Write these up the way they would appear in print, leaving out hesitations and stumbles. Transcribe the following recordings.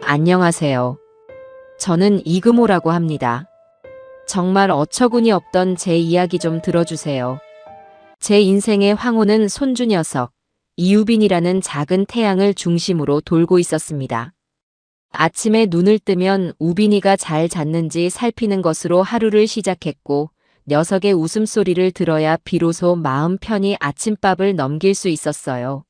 안녕하세요. 저는 이금호라고 합니다. 정말 어처구니 없던 제 이야기 좀 들어주세요. 제 인생의 황혼은 손주 녀석, 이유빈이라는 작은 태양을 중심으로 돌고 있었습니다. 아침에 눈을 뜨면 우빈이가 잘 잤는지 살피는 것으로 하루를 시작했고, 녀석의 웃음소리를 들어야 비로소 마음 편히 아침밥을 넘길 수 있었어요.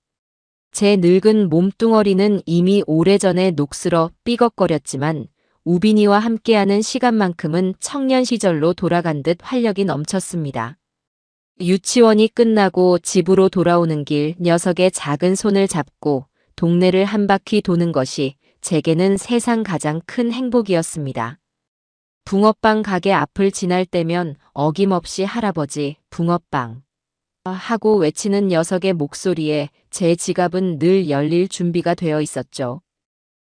제 늙은 몸뚱어리는 이미 오래전에 녹슬어 삐걱거렸지만 우빈이와 함께하는 시간만큼은 청년 시절로 돌아간 듯 활력이 넘쳤습니다. 유치원이 끝나고 집으로 돌아오는 길 녀석의 작은 손을 잡고 동네를 한 바퀴 도는 것이 제게는 세상 가장 큰 행복이었습니다. 붕어빵 가게 앞을 지날 때면 어김없이 할아버지, 붕어빵 하고 외치는 녀석의 목소리에 제 지갑은 늘 열릴 준비가 되어 있었죠.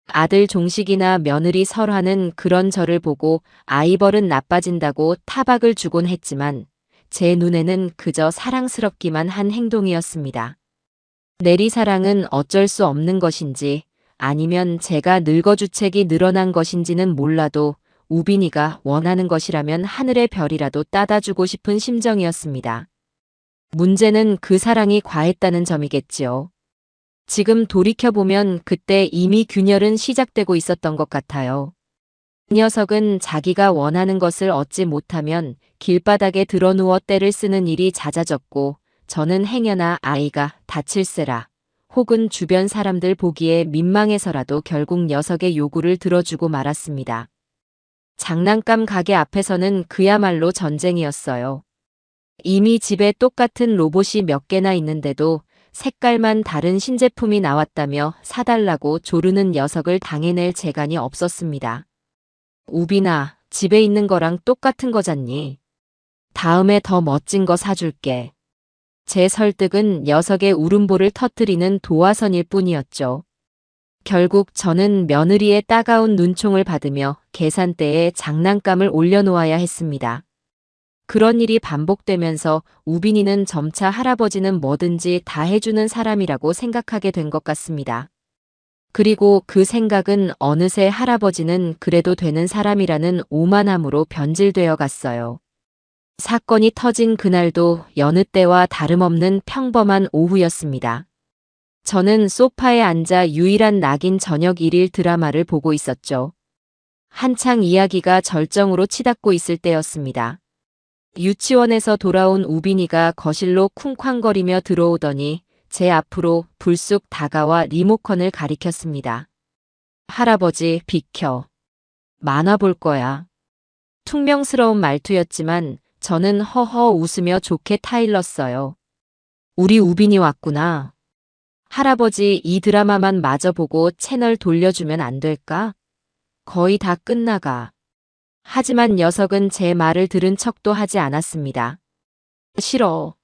아들 종식이나 며느리 설화는 그런 저를 보고 아이 버릇 나빠진다고 타박을 주곤 했지만 제 눈에는 그저 사랑스럽기만 한 행동이었습니다. 내리사랑은 어쩔 수 없는 것인지 아니면 제가 늙어주책이 늘어난 것인지는 몰라도 우빈이가 원하는 것이라면 하늘의 별이라도 따다주고 싶은 심정이었습니다. 문제는 그 사랑이 과했다는 점이겠지요. 지금 돌이켜보면 그때 이미 균열은 시작되고 있었던 것 같아요. 그 녀석은 자기가 원하는 것을 얻지 못하면 길바닥에 드러누워 떼를 쓰는 일이 잦아졌고 저는 행여나 아이가 다칠세라 혹은 주변 사람들 보기에 민망해서라도 결국 녀석의 요구를 들어주고 말았습니다. 장난감 가게 앞에서는 그야말로 전쟁이었어요. 이미 집에 똑같은 로봇이 몇 개나 있는데도 색깔만 다른 신제품이 나왔다며 사달라고 조르는 녀석을 당해낼 재간이 없었습니다. 우빈아, 집에 있는 거랑 똑같은 거잖니. 다음에 더 멋진 거 사줄게. 제 설득은 녀석의 울음보를 터뜨리는 도화선일 뿐이었죠. 결국 저는 며느리의 따가운 눈총을 받으며 계산대에 장난감을 올려놓아야 했습니다. 그런 일이 반복되면서 우빈이는 점차 할아버지는 뭐든지 다 해주는 사람이라고 생각하게 된 것 같습니다. 그리고 그 생각은 어느새 할아버지는 그래도 되는 사람이라는 오만함으로 변질되어 갔어요. 사건이 터진 그날도 여느 때와 다름없는 평범한 오후였습니다. 저는 소파에 앉아 유일한 낙인 저녁 1일 드라마를 보고 있었죠. 한창 이야기가 절정으로 치닫고 있을 때였습니다. 유치원에서 돌아온 우빈이가 거실로 쿵쾅거리며 들어오더니 제 앞으로 불쑥 다가와 리모컨을 가리켰습니다. 할아버지, 비켜. 만화 볼 거야. 퉁명스러운 말투였지만 저는 허허 웃으며 좋게 타일렀어요. 우리 우빈이 왔구나. 할아버지, 이 드라마만 마저 보고 채널 돌려주면 안 될까? 거의 다 끝나가. 하지만 녀석은 제 말을 들은 척도 하지 않았습니다. 싫어.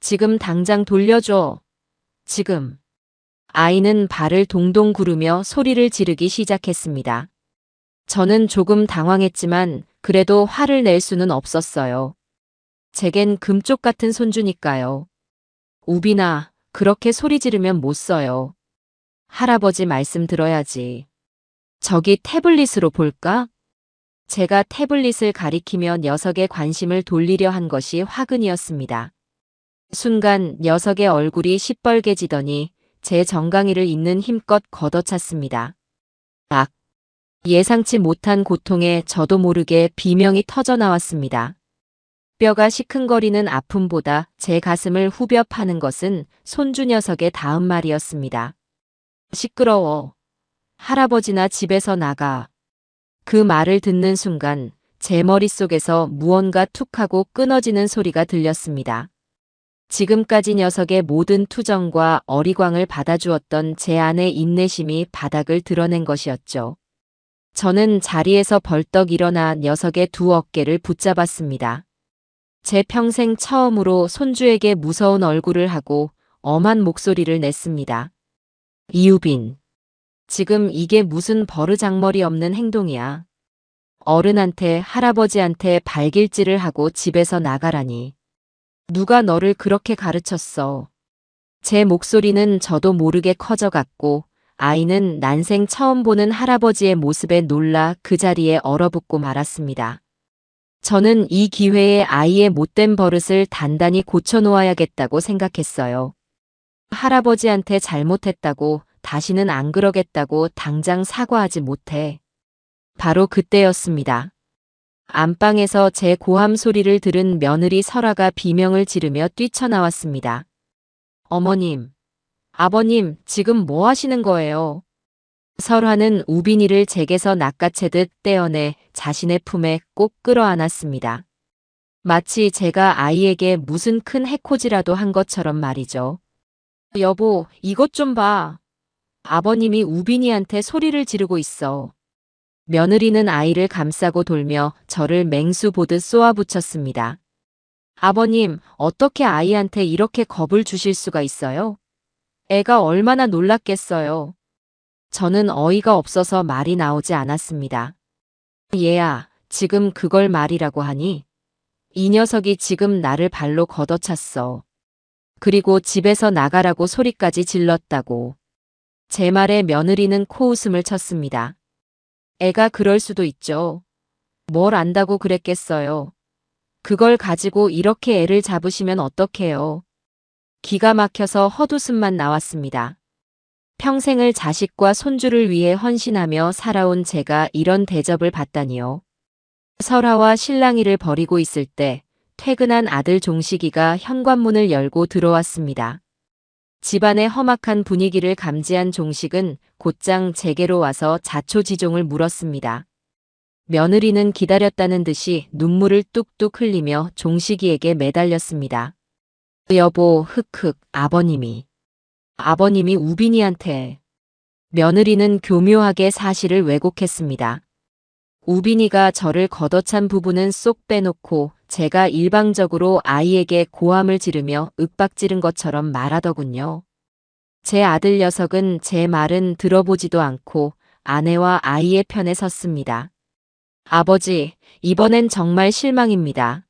지금 당장 돌려줘. 지금. 아이는 발을 동동 구르며 소리를 지르기 시작했습니다. 저는 조금 당황했지만 그래도 화를 낼 수는 없었어요. 제겐 금쪽 같은 손주니까요. 우빈아, 그렇게 소리 지르면 못 써요. 할아버지 말씀 들어야지. 저기 태블릿으로 볼까? 제가 태블릿을 가리키며 녀석의 관심을 돌리려 한 것이 화근이었습니다. 순간 녀석의 얼굴이 시뻘개지더니 제 정강이를 잇는 힘껏 걷어찼습니다. 악! 예상치 못한 고통에 저도 모르게 비명이 터져나왔습니다. 뼈가 시큰거리는 아픔보다 제 가슴을 후벼 파는 것은 손주 녀석의 다음 말이었습니다. 시끄러워. 할아버지나 집에서 나가. 그 말을 듣는 순간 제 머릿속에서 무언가 툭하고 끊어지는 소리가 들렸습니다. 지금까지 녀석의 모든 투정과 어리광을 받아주었던 제 안의 인내심이 바닥을 드러낸 것이었죠. 저는 자리에서 벌떡 일어나 녀석의 두 어깨를 붙잡았습니다. 제 평생 처음으로 손주에게 무서운 얼굴을 하고 엄한 목소리를 냈습니다. 이유빈. 지금 이게 무슨 버르장머리 없는 행동이야. 어른한테 할아버지한테 발길질을 하고 집에서 나가라니. 누가 너를 그렇게 가르쳤어. 제 목소리는 저도 모르게 커져갔고 아이는 난생 처음 보는 할아버지의 모습에 놀라 그 자리에 얼어붙고 말았습니다. 저는 이 기회에 아이의 못된 버릇을 단단히 고쳐놓아야겠다고 생각했어요. 할아버지한테 잘못했다고, 다시는 안 그러겠다고 당장 사과하지 못해. 바로 그때였습니다. 안방에서 제 고함 소리를 들은 며느리 설아가 비명을 지르며 뛰쳐나왔습니다. 어머님, 아버님, 지금 뭐 하시는 거예요? 설화는 우빈이를 제게서 낚아채듯 떼어내 자신의 품에 꼭 끌어안았습니다. 마치 제가 아이에게 무슨 큰 해코지라도 한 것처럼 말이죠. 여보, 이것 좀 봐. 아버님이 우빈이한테 소리를 지르고 있어. 며느리는 아이를 감싸고 돌며 저를 맹수 보듯 쏘아붙였습니다. 아버님, 어떻게 아이한테 이렇게 겁을 주실 수가 있어요? 애가 얼마나 놀랐겠어요. 저는 어이가 없어서 말이 나오지 않았습니다. 얘야, 지금 그걸 말이라고 하니? 이 녀석이 지금 나를 발로 걷어찼어. 그리고 집에서 나가라고 소리까지 질렀다고. 제 말에 며느리는 코웃음을 쳤습니다. 애가 그럴 수도 있죠. 뭘 안다고 그랬겠어요. 그걸 가지고 이렇게 애를 잡으시면 어떡해요. 기가 막혀서 헛웃음만 나왔습니다. 평생을 자식과 손주를 위해 헌신하며 살아온 제가 이런 대접을 받다니요. 설아와 실랑이를 벌이고 있을 때 퇴근한 아들 종식이가 현관문을 열고 들어왔습니다. 집안의 험악한 분위기를 감지한 종식은 곧장 제게로 와서 자초지종을 물었습니다. 며느리는 기다렸다는 듯이 눈물을 뚝뚝 흘리며 종식이에게 매달렸습니다. 여보, 흑흑, 아버님이 우빈이한테. 며느리는 교묘하게 사실을 왜곡했습니다. 우빈이가 저를 걷어찬 부분은 쏙 빼놓고 제가 일방적으로 아이에게 고함을 지르며 윽박지른 것처럼 말하더군요. 제 아들 녀석은 제 말은 들어보지도 않고 아내와 아이의 편에 섰습니다. 아버지, 이번엔 정말 실망입니다.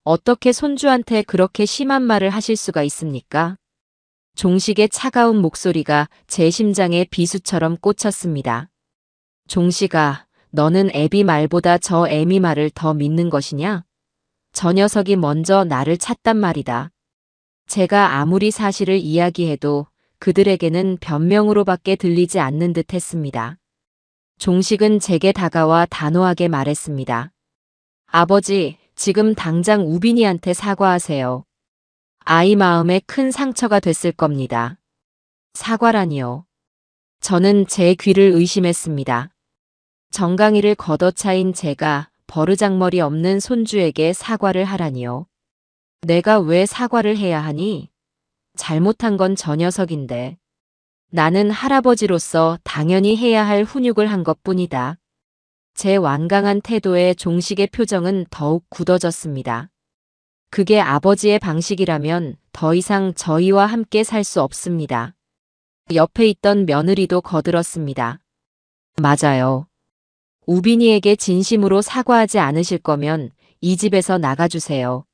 어떻게 손주한테 그렇게 심한 말을 하실 수가 있습니까? 종식의 차가운 목소리가 제 심장에 비수처럼 꽂혔습니다. 종식아, 너는 애비 말보다 저 애미 말을 더 믿는 것이냐? 저 녀석이 먼저 나를 찼단 말이다. 제가 아무리 사실을 이야기해도 그들에게는 변명으로밖에 들리지 않는 듯 했습니다. 종식은 제게 다가와 단호하게 말했습니다. 아버지, 지금 당장 우빈이한테 사과하세요. 아이 마음에 큰 상처가 됐을 겁니다. 사과라니요. 저는 제 귀를 의심했습니다. 정강이를 걷어차인 제가 버르장머리 없는 손주에게 사과를 하라니요. 내가 왜 사과를 해야 하니? 잘못한 건 저 녀석인데. 나는 할아버지로서 당연히 해야 할 훈육을 한 것뿐이다. 제 완강한 태도에 종식의 표정은 더욱 굳어졌습니다. 그게 아버지의 방식이라면 더 이상 저희와 함께 살 수 없습니다. 옆에 있던 며느리도 거들었습니다. 맞아요. 우빈이에게 진심으로 사과하지 않으실 거면 이 집에서 나가주세요.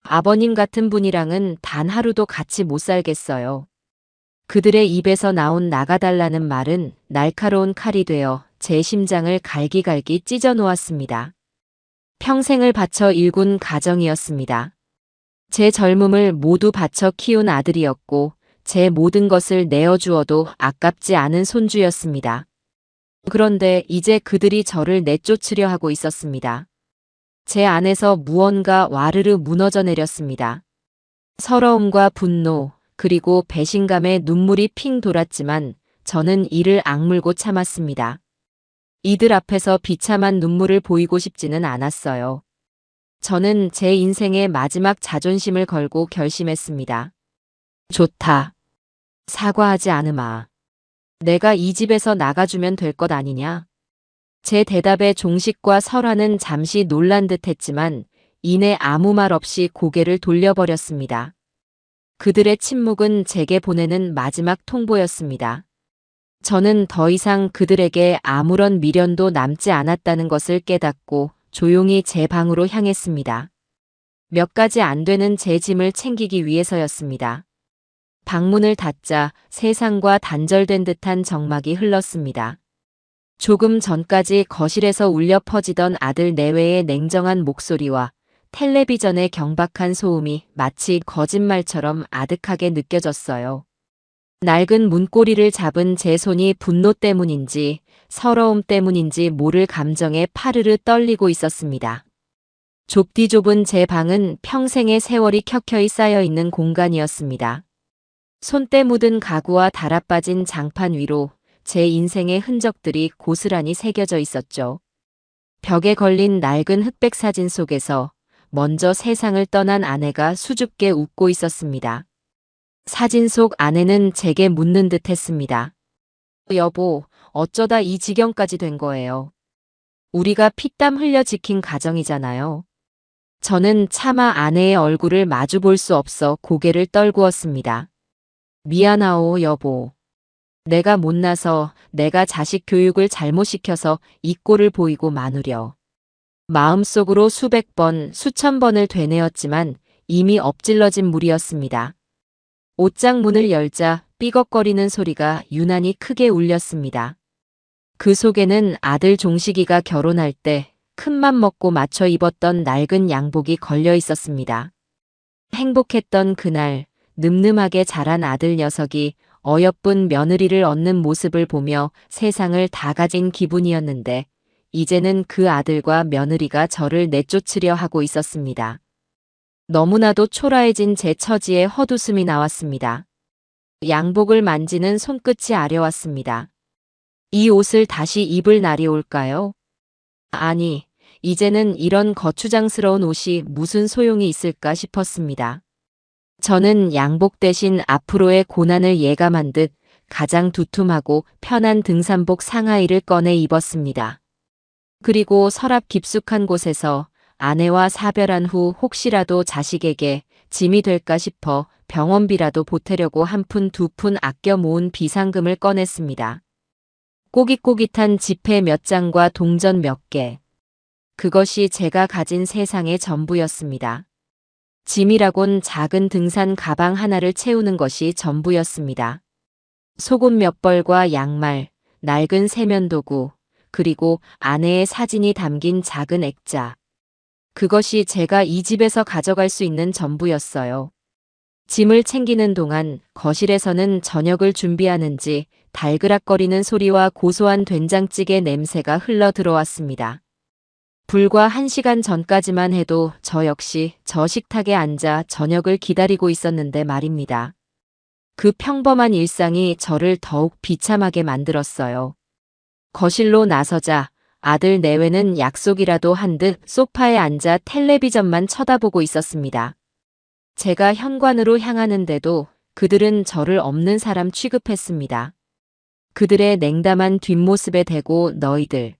아버님 같은 분이랑은 단 하루도 같이 못 살겠어요. 그들의 입에서 나온 나가달라는 말은 날카로운 칼이 되어 제 심장을 갈기갈기 찢어 놓았습니다. 평생을 바쳐 일군 가정이었습니다. 제 젊음을 모두 바쳐 키운 아들이었고 제 모든 것을 내어주어도 아깝지 않은 손주였습니다. 그런데 이제 그들이 저를 내쫓으려 하고 있었습니다. 제 안에서 무언가 와르르 무너져 내렸습니다. 서러움과 분노, 그리고 배신감에 눈물이 핑 돌았지만 저는 이를 악물고 참았습니다. 이들 앞에서 비참한 눈물을 보이고 싶지는 않았어요. 저는 제 인생의 마지막 자존심을 걸고 결심했습니다. 좋다. 사과하지 않으마. 내가 이 집에서 나가주면 될 것 아니냐? 제 대답에 종식과 설화는 잠시 놀란 듯 했지만 이내 아무 말 없이 고개를 돌려버렸습니다. 그들의 침묵은 제게 보내는 마지막 통보였습니다. 저는 더 이상 그들에게 아무런 미련도 남지 않았다는 것을 깨닫고 조용히 제 방으로 향했습니다. 몇 가지 안 되는 제 짐을 챙기기 위해서였습니다. 방문을 닫자 세상과 단절된 듯한 정막이 흘렀습니다. 조금 전까지 거실에서 울려 퍼지던 아들 내외의 냉정한 목소리와 텔레비전의 경박한 소음이 마치 거짓말처럼 아득하게 느껴졌어요. 낡은 문고리를 잡은 제 손이 분노 때문인지 서러움 때문인지 모를 감정에 파르르 떨리고 있었습니다. 좁디 좁은 제 방은 평생의 세월이 켜켜이 쌓여있는 공간이었습니다. 손때 묻은 가구와 달아빠진 장판 위로 제 인생의 흔적들이 고스란히 새겨져 있었죠. 벽에 걸린 낡은 흑백 사진 속에서 먼저 세상을 떠난 아내가 수줍게 웃고 있었습니다. 사진 속 아내는 제게 묻는 듯 했습니다. 여보, 어쩌다 이 지경까지 된 거예요. 우리가 피땀 흘려 지킨 가정이잖아요. 저는 차마 아내의 얼굴을 마주 볼 수 없어 고개를 떨구었습니다. 미안하오, 여보. 내가 못나서 내가 자식 교육을 잘못 시켜서 이 꼴을 보이고 마누려. 마음속으로 수백 번, 수천 번을 되뇌었지만 이미 엎질러진 물이었습니다. 옷장 문을 열자 삐걱거리는 소리가 유난히 크게 울렸습니다. 그 속에는 아들 종식이가 결혼할 때 큰맘 먹고 맞춰 입었던 낡은 양복이 걸려 있었습니다. 행복했던 그날 늠름하게 자란 아들 녀석이 어여쁜 며느리를 얻는 모습을 보며 세상을 다 가진 기분이었는데 이제는 그 아들과 며느리가 저를 내쫓으려 하고 있었습니다. 너무나도 초라해진 제 처지에 헛웃음이 나왔습니다. 양복을 만지는 손끝이 아려왔습니다. 이 옷을 다시 입을 날이 올까요? 아니, 이제는 이런 거추장스러운 옷이 무슨 소용이 있을까 싶었습니다. 저는 양복 대신 앞으로의 고난을 예감한 듯 가장 두툼하고 편한 등산복 상하이를 꺼내 입었습니다. 그리고 서랍 깊숙한 곳에서 아내와 사별한 후 혹시라도 자식에게 짐이 될까 싶어 병원비라도 보태려고 한 푼 두 푼 아껴 모은 비상금을 꺼냈습니다. 꼬깃꼬깃한 지폐 몇 장과 동전 몇 개. 그것이 제가 가진 세상의 전부였습니다. 짐이라곤 작은 등산 가방 하나를 채우는 것이 전부였습니다. 속옷 몇 벌과 양말, 낡은 세면도구, 그리고 아내의 사진이 담긴 작은 액자. 그것이 제가 이 집에서 가져갈 수 있는 전부였어요. 짐을 챙기는 동안 거실에서는 저녁을 준비하는지 달그락거리는 소리와 고소한 된장찌개 냄새가 흘러 들어왔습니다. 불과 1시간 전까지만 해도 저 역시 저 식탁에 앉아 저녁을 기다리고 있었는데 말입니다. 그 평범한 일상이 저를 더욱 비참하게 만들었어요. 거실로 나서자 아들 내외는 약속이라도 한 듯 소파에 앉아 텔레비전만 쳐다보고 있었습니다. 제가 현관으로 향하는데도 그들은 저를 없는 사람 취급했습니다. 그들의 냉담한 뒷모습에 대고 너희들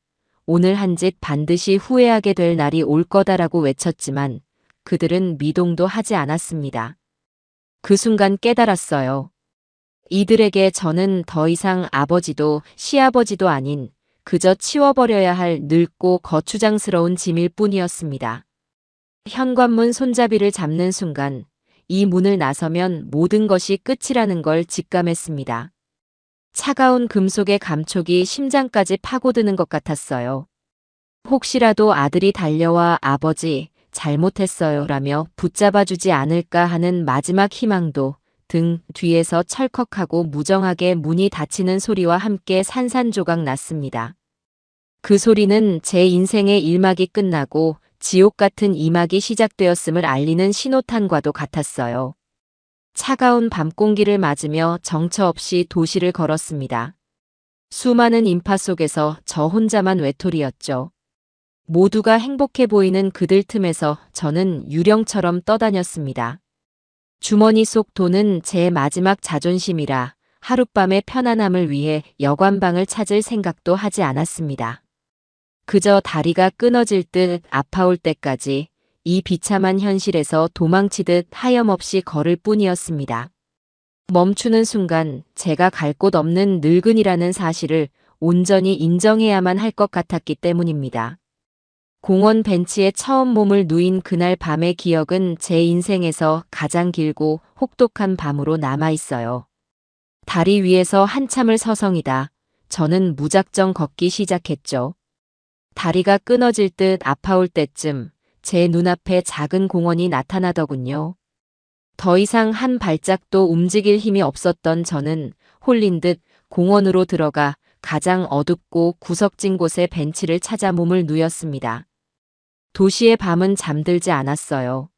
오늘 한 짓 반드시 후회하게 될 날이 올 거다라고 외쳤지만 그들은 미동도 하지 않았습니다. 그 순간 깨달았어요. 이들에게 저는 더 이상 아버지도 시아버지도 아닌 그저 치워버려야 할 늙고 거추장스러운 짐일 뿐이었습니다. 현관문 손잡이를 잡는 순간 이 문을 나서면 모든 것이 끝이라는 걸 직감했습니다. 차가운 금속의 감촉이 심장까지 파고드는 것 같았어요. 혹시라도 아들이 달려와 아버지 잘못했어요 라며 붙잡아주지 않을까 하는 마지막 희망도 등 뒤에서 철컥하고 무정하게 문이 닫히는 소리와 함께 산산조각 났습니다. 그 소리는 제 인생의 1막이 끝나고 지옥 같은 2막이 시작되었음을 알리는 신호탄과도 같았어요. 차가운 밤 공기를 맞으며 정처 없이 도시를 걸었습니다. 수많은 인파 속에서 저 혼자만 외톨이였죠. 모두가 행복해 보이는 그들 틈에서 저는 유령처럼 떠다녔습니다. 주머니 속 돈은 제 마지막 자존심이라 하룻밤의 편안함을 위해 여관방을 찾을 생각도 하지 않았습니다. 그저 다리가 끊어질 듯 아파올 때까지 이 비참한 현실에서 도망치듯 하염없이 걸을 뿐이었습니다. 멈추는 순간 제가 갈 곳 없는 늙은이라는 사실을 온전히 인정해야만 할 것 같았기 때문입니다. 공원 벤치에 처음 몸을 누인 그날 밤의 기억은 제 인생에서 가장 길고 혹독한 밤으로 남아 있어요. 다리 위에서 한참을 서성이다. 저는 무작정 걷기 시작했죠. 다리가 끊어질 듯 아파올 때쯤 제 눈앞에 작은 공원이 나타나더군요. 더 이상 한 발짝도 움직일 힘이 없었던 저는 홀린 듯 공원으로 들어가 가장 어둡고 구석진 곳에 벤치를 찾아 몸을 누였습니다. 도시의 밤은 잠들지 않았어요.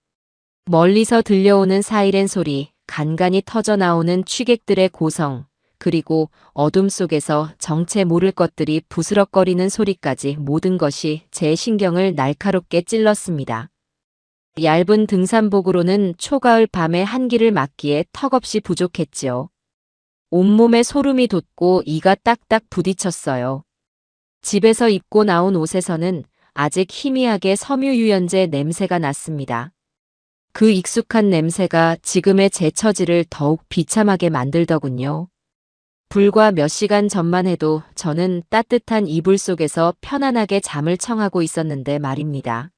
멀리서 들려오는 사이렌 소리, 간간이 터져 나오는 취객들의 고성, 그리고 어둠 속에서 정체 모를 것들이 부스럭거리는 소리까지 모든 것이 제 신경을 날카롭게 찔렀습니다. 얇은 등산복으로는 초가을 밤의 한기를 막기에 턱없이 부족했지요. 온몸에 소름이 돋고 이가 딱딱 부딪혔어요. 집에서 입고 나온 옷에서는 아직 희미하게 섬유유연제 냄새가 났습니다. 그 익숙한 냄새가 지금의 제 처지를 더욱 비참하게 만들더군요. 불과 몇 시간 전만 해도 저는 따뜻한 이불 속에서 편안하게 잠을 청하고 있었는데 말입니다.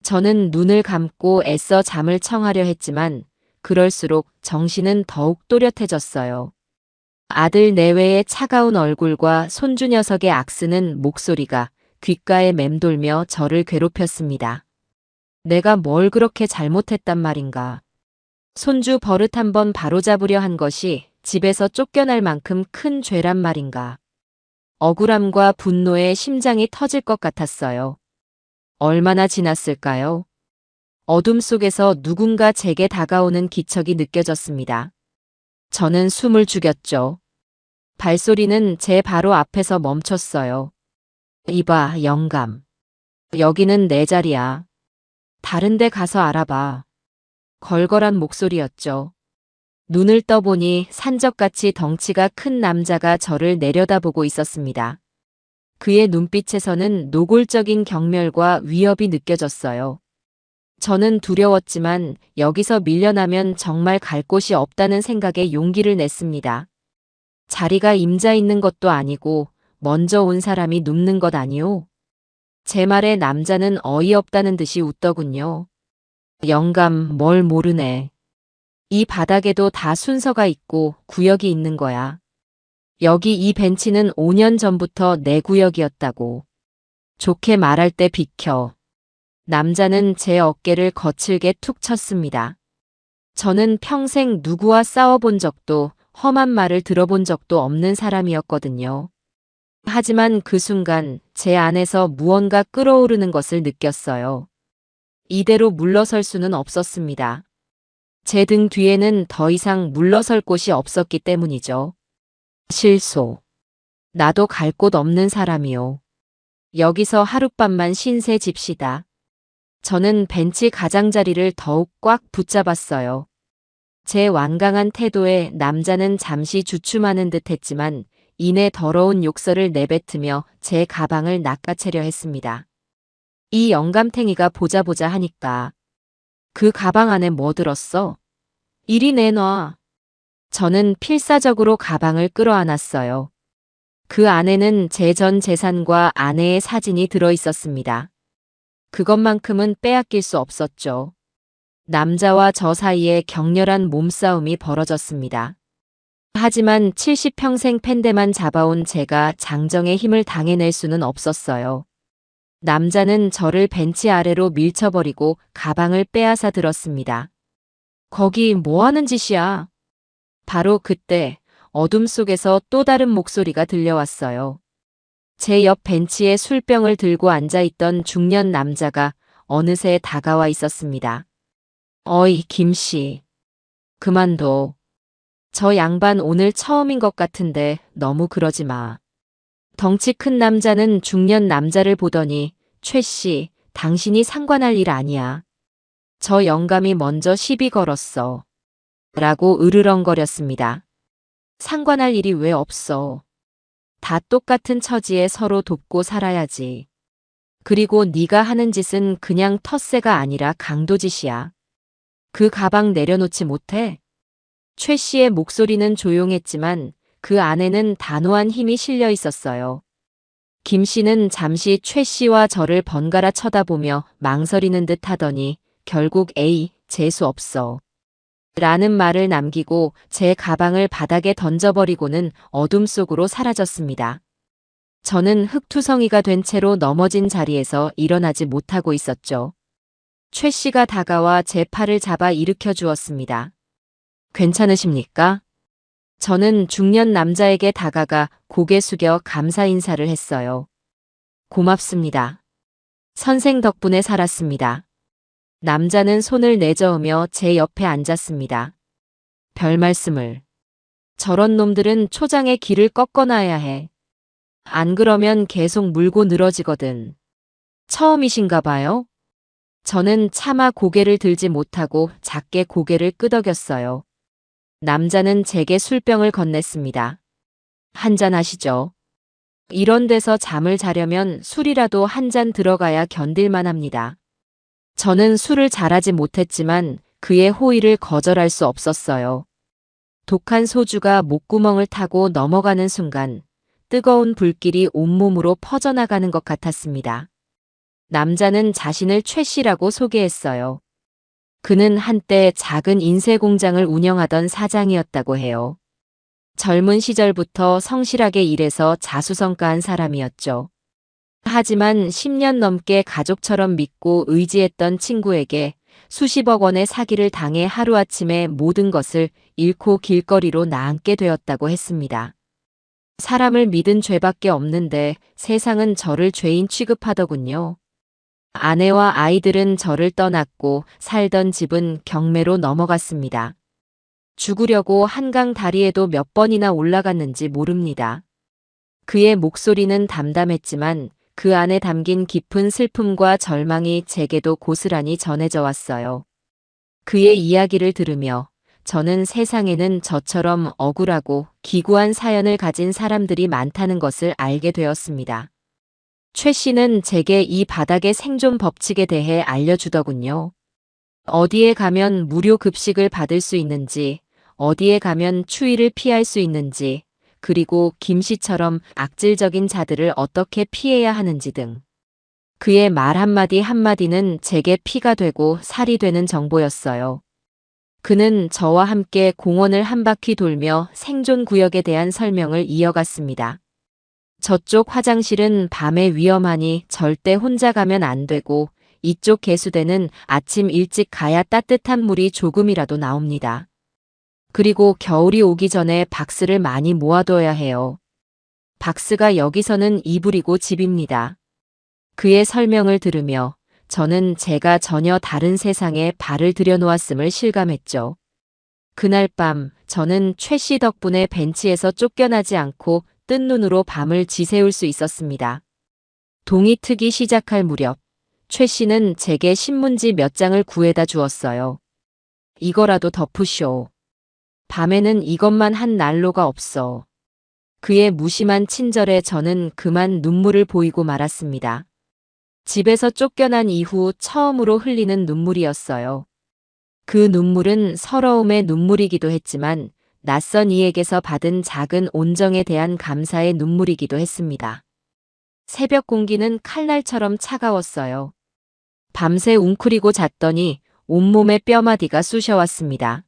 저는 눈을 감고 애써 잠을 청하려 했지만 그럴수록 정신은 더욱 또렷해졌어요. 아들 내외의 차가운 얼굴과 손주 녀석의 악쓰는 목소리가 귓가에 맴돌며 저를 괴롭혔습니다. 내가 뭘 그렇게 잘못했단 말인가. 손주 버릇 한번 바로잡으려 한 것이 집에서 쫓겨날 만큼 큰 죄란 말인가. 억울함과 분노에 심장이 터질 것 같았어요. 얼마나 지났을까요? 어둠 속에서 누군가 제게 다가오는 기척이 느껴졌습니다. 저는 숨을 죽였죠. 발소리는 제 바로 앞에서 멈췄어요. 이봐, 영감. 여기는 내 자리야. 다른 데 가서 알아봐. 걸걸한 목소리였죠. 눈을 떠보니 산적같이 덩치가 큰 남자가 저를 내려다보고 있었습니다. 그의 눈빛에서는 노골적인 경멸과 위협이 느껴졌어요. 저는 두려웠지만 여기서 밀려나면 정말 갈 곳이 없다는 생각에 용기를 냈습니다. 자리가 임자 있는 것도 아니고 먼저 온 사람이 눕는 것 아니오? 제 말에 남자는 어이없다는 듯이 웃더군요. 영감, 뭘 모르네. 이 바닥에도 다 순서가 있고 구역이 있는 거야. 여기 이 벤치는 5년 전부터 내 구역이었다고. 좋게 말할 때 비켜. 남자는 제 어깨를 거칠게 툭 쳤습니다. 저는 평생 누구와 싸워본 적도 험한 말을 들어본 적도 없는 사람이었거든요. 하지만 그 순간 제 안에서 무언가 끓어오르는 것을 느꼈어요. 이대로 물러설 수는 없었습니다. 제 등 뒤에는 더 이상 물러설 곳이 없었기 때문이죠. 실소. 나도 갈 곳 없는 사람이요. 여기서 하룻밤만 신세 집시다. 저는 벤치 가장자리를 더욱 꽉 붙잡았어요. 제 완강한 태도에 남자는 잠시 주춤하는 듯 했지만 이내 더러운 욕설을 내뱉으며 제 가방을 낚아채려 했습니다. 이 영감탱이가 보자 하니까. 그 가방 안에 뭐 들었어? 이리 내놔. 저는 필사적으로 가방을 끌어안았어요. 그 안에는 제 전 재산과 아내의 사진이 들어 있었습니다. 그것만큼은 빼앗길 수 없었죠. 남자와 저 사이에 격렬한 몸싸움이 벌어졌습니다. 하지만 70평생 팬데만 잡아온 제가 장정의 힘을 당해낼 수는 없었어요. 남자는 저를 벤치 아래로 밀쳐버리고 가방을 빼앗아 들었습니다. 거기 뭐 하는 짓이야? 바로 그때 어둠 속에서 또 다른 목소리가 들려왔어요. 제 옆 벤치에 술병을 들고 앉아있던 중년 남자가 어느새 다가와 있었습니다. 어이, 김씨. 그만둬. 저 양반 오늘 처음인 것 같은데 너무 그러지 마. 덩치 큰 남자는 중년 남자를 보더니 최씨, 당신이 상관할 일 아니야. 저 영감이 먼저 시비 걸었어. 라고 으르렁거렸습니다. 상관할 일이 왜 없어. 다 똑같은 처지에 서로 돕고 살아야지. 그리고 네가 하는 짓은 그냥 텃세가 아니라 강도짓이야. 그 가방 내려놓지 못해? 최 씨의 목소리는 조용했지만 그 안에는 단호한 힘이 실려 있었어요. 김 씨는 잠시 최 씨와 저를 번갈아 쳐다보며 망설이는 듯 하더니 결국 에이, 재수 없어. 라는 말을 남기고 제 가방을 바닥에 던져버리고는 어둠 속으로 사라졌습니다. 저는 흙투성이가 된 채로 넘어진 자리에서 일어나지 못하고 있었죠. 최 씨가 다가와 제 팔을 잡아 일으켜 주었습니다. 괜찮으십니까? 저는 중년 남자에게 다가가 고개 숙여 감사 인사를 했어요. 고맙습니다. 선생 덕분에 살았습니다. 남자는 손을 내저으며 제 옆에 앉았습니다. 별 말씀을. 저런 놈들은 초장에 길을 꺾어놔야 해. 안 그러면 계속 물고 늘어지거든. 처음이신가 봐요? 저는 차마 고개를 들지 못하고 작게 고개를 끄덕였어요. 남자는 제게 술병을 건넸습니다. 한잔 하시죠. 이런 데서 잠을 자려면 술이라도 한 잔 들어가야 견딜만 합니다. 저는 술을 잘하지 못했지만 그의 호의를 거절할 수 없었어요. 독한 소주가 목구멍을 타고 넘어가는 순간 뜨거운 불길이 온몸으로 퍼져나가는 것 같았습니다. 남자는 자신을 최 씨라고 소개했어요. 그는 한때 작은 인쇄 공장을 운영하던 사장이었다고 해요. 젊은 시절부터 성실하게 일해서 자수성가한 사람이었죠. 하지만 10년 넘게 가족처럼 믿고 의지했던 친구에게 수십억 원의 사기를 당해 하루아침에 모든 것을 잃고 길거리로 나앉게 되었다고 했습니다. 사람을 믿은 죄밖에 없는데 세상은 저를 죄인 취급하더군요. 아내와 아이들은 저를 떠났고 살던 집은 경매로 넘어갔습니다. 죽으려고 한강 다리에도 몇 번이나 올라갔는지 모릅니다. 그의 목소리는 담담했지만 그 안에 담긴 깊은 슬픔과 절망이 제게도 고스란히 전해져 왔어요. 그의 이야기를 들으며 저는 세상에는 저처럼 억울하고 기구한 사연을 가진 사람들이 많다는 것을 알게 되었습니다. 최 씨는 제게 이 바닥의 생존 법칙에 대해 알려주더군요. 어디에 가면 무료 급식을 받을 수 있는지, 어디에 가면 추위를 피할 수 있는지, 그리고 김 씨처럼 악질적인 자들을 어떻게 피해야 하는지 등. 그의 말 한마디 한마디는 제게 피가 되고 살이 되는 정보였어요. 그는 저와 함께 공원을 한 바퀴 돌며 생존 구역에 대한 설명을 이어갔습니다. 저쪽 화장실은 밤에 위험하니 절대 혼자 가면 안 되고 이쪽 개수대는 아침 일찍 가야 따뜻한 물이 조금이라도 나옵니다. 그리고 겨울이 오기 전에 박스를 많이 모아둬야 해요. 박스가 여기서는 이불이고 집입니다. 그의 설명을 들으며 저는 제가 전혀 다른 세상에 발을 들여놓았음을 실감했죠. 그날 밤 저는 최 씨 덕분에 벤치에서 쫓겨나지 않고 뜬 눈으로 밤을 지새울 수 있었습니다. 동이 트기 시작할 무렵 최 씨는 제게 신문지 몇 장을 구해다 주었어요. 이거라도 덮으쇼. 밤에는 이것만 한 난로가 없어. 그의 무심한 친절에 저는 그만 눈물을 보이고 말았습니다. 집에서 쫓겨난 이후 처음으로 흘리는 눈물이었어요. 그 눈물은 서러움의 눈물이기도 했지만 낯선 이에게서 받은 작은 온정에 대한 감사의 눈물이기도 했습니다. 새벽 공기는 칼날처럼 차가웠어요. 밤새 웅크리고 잤더니 온몸에 뼈마디가 쑤셔왔습니다.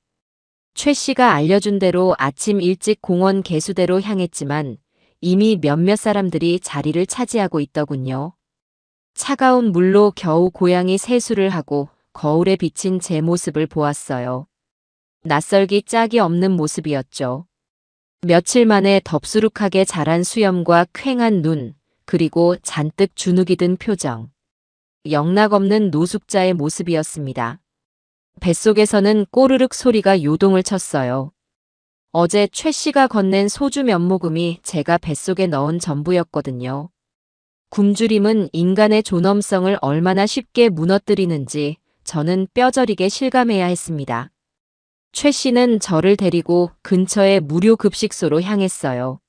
최 씨가 알려준 대로 아침 일찍 공원 개수대로 향했지만 이미 몇몇 사람들이 자리를 차지하고 있더군요. 차가운 물로 겨우 고양이 세수를 하고 거울에 비친 제 모습을 보았어요. 낯설기 짝이 없는 모습이었죠. 며칠 만에 덥수룩하게 자란 수염과 퀭한 눈, 그리고 잔뜩 주눅이 든 표정. 영락없는 노숙자의 모습이었습니다. 뱃속에서는 꼬르륵 소리가 요동을 쳤어요. 어제 최 씨가 건넨 소주 몇 모금이 제가 뱃속에 넣은 전부였거든요. 굶주림은 인간의 존엄성을 얼마나 쉽게 무너뜨리는지 저는 뼈저리게 실감해야 했습니다. 최 씨는 저를 데리고 근처의 무료 급식소로 향했어요.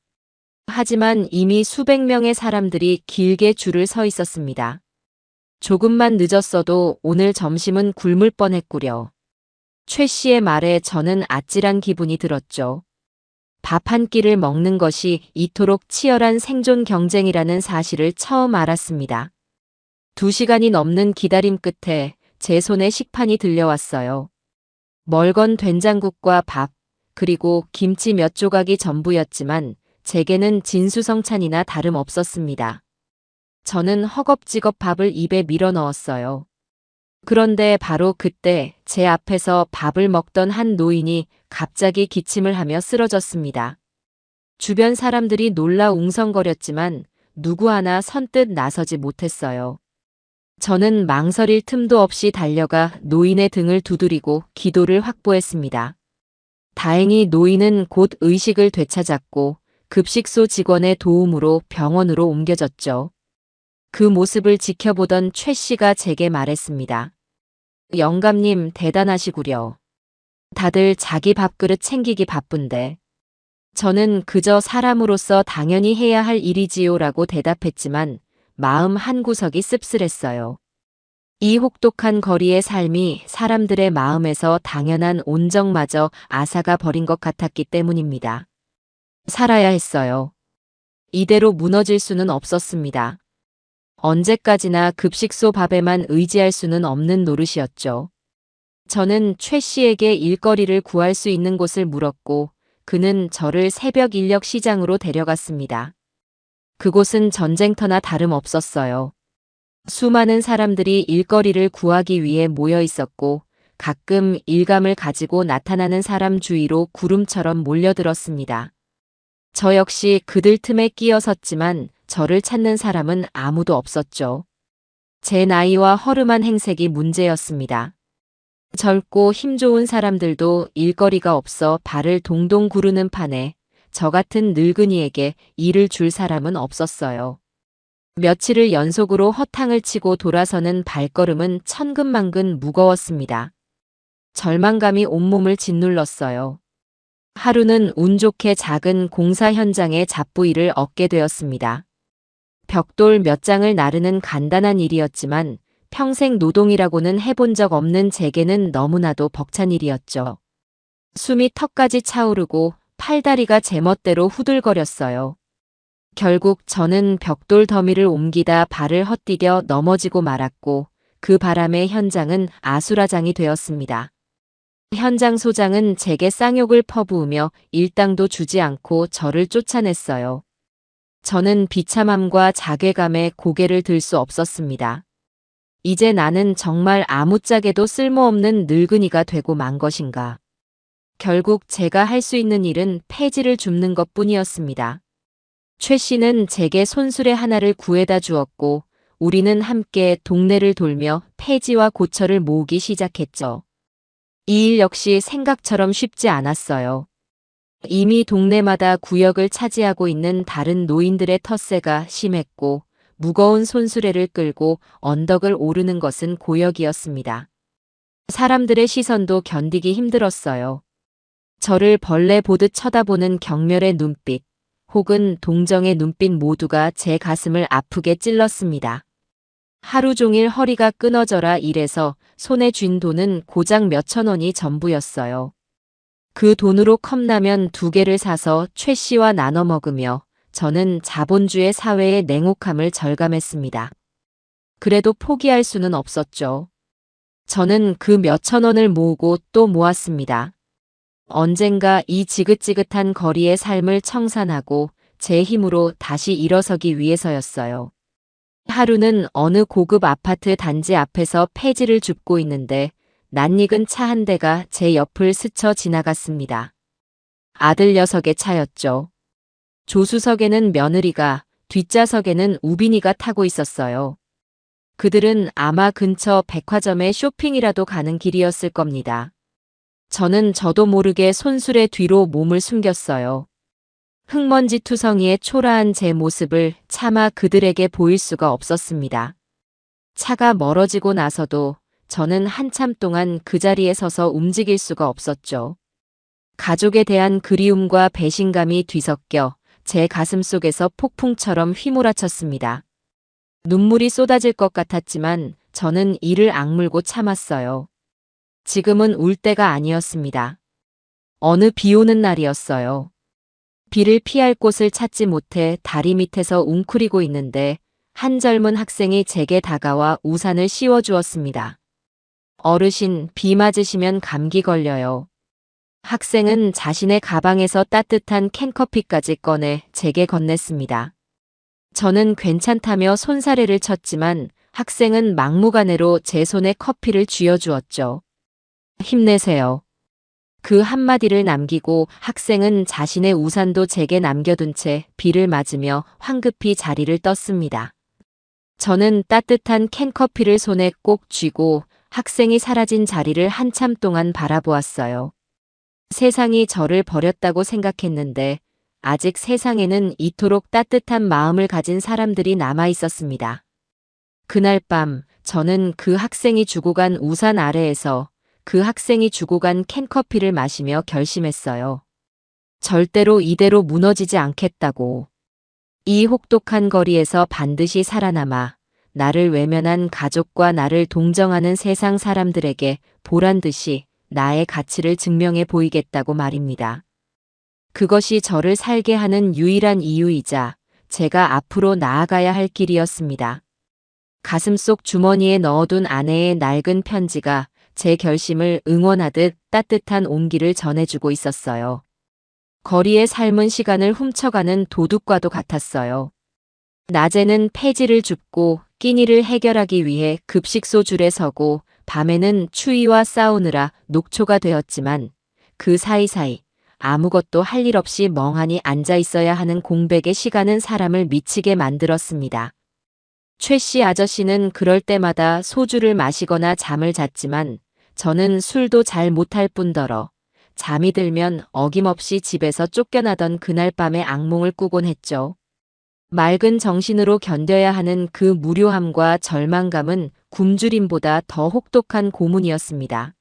하지만 이미 수백 명의 사람들이 길게 줄을 서 있었습니다. 조금만 늦었어도 오늘 점심은 굶을 뻔했구려. 최 씨의 말에 저는 아찔한 기분이 들었죠. 밥 한 끼를 먹는 것이 이토록 치열한 생존 경쟁이라는 사실을 처음 알았습니다. 2시간이 넘는 기다림 끝에 제 손에 식판이 들려왔어요. 멀건 된장국과 밥, 그리고 김치 몇 조각이 전부였지만 제게는 진수성찬이나 다름없었습니다. 저는 허겁지겁 밥을 입에 밀어 넣었어요. 그런데 바로 그때 제 앞에서 밥을 먹던 한 노인이 갑자기 기침을 하며 쓰러졌습니다. 주변 사람들이 놀라 웅성거렸지만 누구 하나 선뜻 나서지 못했어요. 저는 망설일 틈도 없이 달려가 노인의 등을 두드리고 기도를 확보했습니다. 다행히 노인은 곧 의식을 되찾았고 급식소 직원의 도움으로 병원으로 옮겨졌죠. 그 모습을 지켜보던 최 씨가 제게 말했습니다. 영감님 대단하시구려. 다들 자기 밥그릇 챙기기 바쁜데. 저는 그저 사람으로서 당연히 해야 할 일이지요라고 대답했지만 마음 한구석이 씁쓸했어요. 이 혹독한 거리의 삶이 사람들의 마음에서 당연한 온정마저 앗아가 버린 것 같았기 때문입니다. 살아야 했어요. 이대로 무너질 수는 없었습니다. 언제까지나 급식소 밥에만 의지할 수는 없는 노릇이었죠. 저는 최 씨에게 일거리를 구할 수 있는 곳을 물었고 그는 저를 새벽 인력 시장으로 데려갔습니다. 그곳은 전쟁터나 다름없었어요. 수많은 사람들이 일거리를 구하기 위해 모여 있었고 가끔 일감을 가지고 나타나는 사람 주위로 구름처럼 몰려들었습니다. 저 역시 그들 틈에 끼어섰지만 저를 찾는 사람은 아무도 없었죠. 제 나이와 허름한 행색이 문제였습니다. 젊고 힘 좋은 사람들도 일거리가 없어 발을 동동 구르는 판에 저 같은 늙은이에게 일을 줄 사람은 없었어요. 며칠을 연속으로 허탕을 치고 돌아서는 발걸음은 천근만근 무거웠습니다. 절망감이 온몸을 짓눌렀어요. 하루는 운 좋게 작은 공사 현장의 잡부일을 얻게 되었습니다. 벽돌 몇 장을 나르는 간단한 일이었지만 평생 노동이라고는 해본 적 없는 제게는 너무나도 벅찬 일이었죠. 숨이 턱까지 차오르고 팔다리가 제멋대로 후들거렸어요. 결국 저는 벽돌 더미를 옮기다 발을 헛디뎌 넘어지고 말았고 그 바람에 현장은 아수라장이 되었습니다. 현장 소장은 제게 쌍욕을 퍼부으며 일당도 주지 않고 저를 쫓아냈어요. 저는 비참함과 자괴감에 고개를 들 수 없었습니다. 이제 나는 정말 아무짝에도 쓸모없는 늙은이가 되고 만 것인가. 결국 제가 할 수 있는 일은 폐지를 줍는 것뿐이었습니다. 최 씨는 제게 손수레 하나를 구해다 주었고 우리는 함께 동네를 돌며 폐지와 고철을 모으기 시작했죠. 이 일 역시 생각처럼 쉽지 않았어요. 이미 동네마다 구역을 차지하고 있는 다른 노인들의 텃세가 심했고 무거운 손수레를 끌고 언덕을 오르는 것은 고역이었습니다. 사람들의 시선도 견디기 힘들었어요. 저를 벌레 보듯 쳐다보는 경멸의 눈빛, 혹은 동정의 눈빛 모두가 제 가슴을 아프게 찔렀습니다. 하루 종일 허리가 끊어져라 일해서 손에 쥔 돈은 고작 몇천 원이 전부였어요. 그 돈으로 컵라면 2개를 사서 최 씨와 나눠 먹으며 저는 자본주의 사회의 냉혹함을 절감했습니다. 그래도 포기할 수는 없었죠. 저는 그 몇천 원을 모으고 또 모았습니다. 언젠가 이 지긋지긋한 거리의 삶을 청산하고 제 힘으로 다시 일어서기 위해서였어요. 하루는 어느 고급 아파트 단지 앞에서 폐지를 줍고 있는데 낯익은 차 한 대가 제 옆을 스쳐 지나갔습니다. 아들 녀석의 차였죠. 조수석에는 며느리가, 뒷좌석에는 우빈이가 타고 있었어요. 그들은 아마 근처 백화점에 쇼핑이라도 가는 길이었을 겁니다. 저도 모르게 손수레 뒤로 몸을 숨겼어요. 흙먼지 투성이의 초라한 제 모습을 차마 그들에게 보일 수가 없었습니다. 차가 멀어지고 나서도 저는 한참 동안 그 자리에 서서 움직일 수가 없었죠. 가족에 대한 그리움과 배신감이 뒤섞여 제 가슴 속에서 폭풍처럼 휘몰아쳤습니다. 눈물이 쏟아질 것 같았지만 저는 이를 악물고 참았어요. 지금은 울 때가 아니었습니다. 어느 비 오는 날이었어요. 비를 피할 곳을 찾지 못해 다리 밑에서 웅크리고 있는데 한 젊은 학생이 제게 다가와 우산을 씌워주었습니다. 어르신, 비 맞으시면 감기 걸려요. 학생은 자신의 가방에서 따뜻한 캔커피까지 꺼내 제게 건넸습니다. 저는 괜찮다며 손사래를 쳤지만 학생은 막무가내로 제 손에 커피를 쥐어주었죠. 힘내세요. 그 한마디를 남기고 학생은 자신의 우산도 제게 남겨둔 채 비를 맞으며 황급히 자리를 떴습니다. 저는 따뜻한 캔커피를 손에 꼭 쥐고 학생이 사라진 자리를 한참 동안 바라보았어요. 세상이 저를 버렸다고 생각했는데 아직 세상에는 이토록 따뜻한 마음을 가진 사람들이 남아 있었습니다. 그날 밤 저는 그 학생이 주고 간 우산 아래에서 그 학생이 주고 간 캔커피를 마시며 결심했어요. 절대로 이대로 무너지지 않겠다고. 이 혹독한 거리에서 반드시 살아남아 나를 외면한 가족과 나를 동정하는 세상 사람들에게 보란듯이 나의 가치를 증명해 보이겠다고 말입니다. 그것이 저를 살게 하는 유일한 이유이자 제가 앞으로 나아가야 할 길이었습니다. 가슴속 주머니에 넣어둔 아내의 낡은 편지가 제 결심을 응원하듯 따뜻한 온기를 전해주고 있었어요. 거리의 삶은 시간을 훔쳐가는 도둑과도 같았어요. 낮에는 폐지를 줍고 끼니를 해결하기 위해 급식소 줄에 서고 밤에는 추위와 싸우느라 녹초가 되었지만 그 사이사이 아무것도 할 일 없이 멍하니 앉아 있어야 하는 공백의 시간은 사람을 미치게 만들었습니다. 최 씨 아저씨는 그럴 때마다 소주를 마시거나 잠을 잤지만 저는 술도 잘 못할 뿐더러 잠이 들면 어김없이 집에서 쫓겨나던 그날 밤의 악몽을 꾸곤 했죠. 맑은 정신으로 견뎌야 하는 그 무료함과 절망감은 굶주림보다 더 혹독한 고문이었습니다.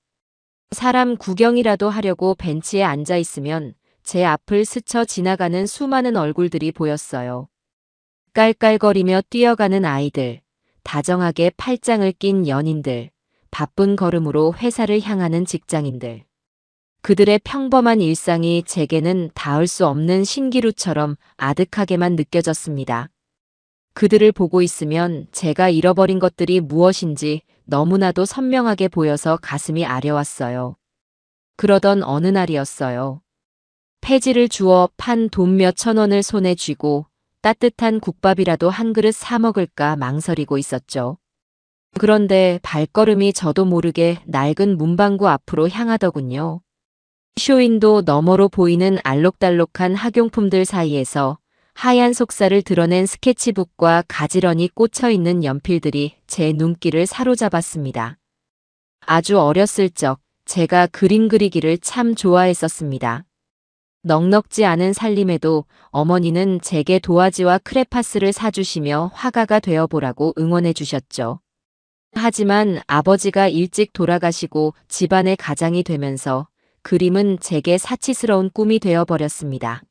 사람 구경이라도 하려고 벤치에 앉아 있으면 제 앞을 스쳐 지나가는 수많은 얼굴들이 보였어요. 깔깔거리며 뛰어가는 아이들, 다정하게 팔짱을 낀 연인들, 바쁜 걸음으로 회사를 향하는 직장인들. 그들의 평범한 일상이 제게는 닿을 수 없는 신기루처럼 아득하게만 느껴졌습니다. 그들을 보고 있으면 제가 잃어버린 것들이 무엇인지 너무나도 선명하게 보여서 가슴이 아려왔어요. 그러던 어느 날이었어요. 폐지를 주워 판 돈 몇천 원을 손에 쥐고 따뜻한 국밥이라도 한 그릇 사 먹을까 망설이고 있었죠. 그런데 발걸음이 저도 모르게 낡은 문방구 앞으로 향하더군요. 쇼윈도 너머로 보이는 알록달록한 학용품들 사이에서 하얀 속살을 드러낸 스케치북과 가지런히 꽂혀있는 연필들이 제 눈길을 사로잡았습니다. 아주 어렸을 적 제가 그림 그리기를 참 좋아했었습니다. 넉넉지 않은 살림에도 어머니는 제게 도화지와 크레파스를 사주시며 화가가 되어보라고 응원해 주셨죠. 하지만 아버지가 일찍 돌아가시고 집안의 가장이 되면서 그림은 제게 사치스러운 꿈이 되어버렸습니다.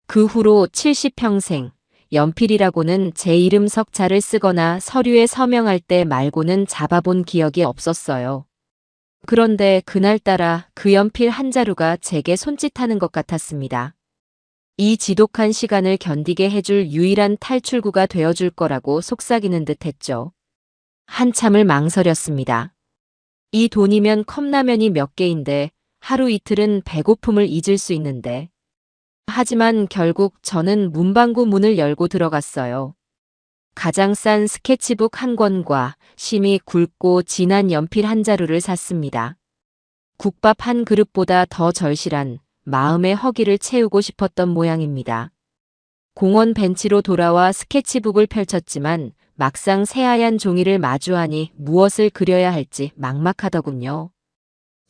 그 후로 70평생 연필이라고는 제 이름 석자를 쓰거나 서류에 서명할 때 말고는 잡아본 기억이 없었어요. 그런데 그날따라 그 연필 한 자루가 제게 손짓하는 것 같았습니다. 이 지독한 시간을 견디게 해줄 유일한 탈출구가 되어줄 거라고 속삭이는 듯 했죠. 한참을 망설였습니다. 이 돈이면 컵라면이 몇 개인데 하루 이틀은 배고픔을 잊을 수 있는데. 하지만 결국 저는 문방구 문을 열고 들어갔어요. 가장 싼 스케치북 한 권과 심이 굵고 진한 연필 한 자루를 샀습니다. 국밥 한 그릇보다 더 절실한 마음의 허기를 채우고 싶었던 모양입니다. 공원 벤치로 돌아와 스케치북을 펼쳤지만 막상 새하얀 종이를 마주하니 무엇을 그려야 할지 막막하더군요.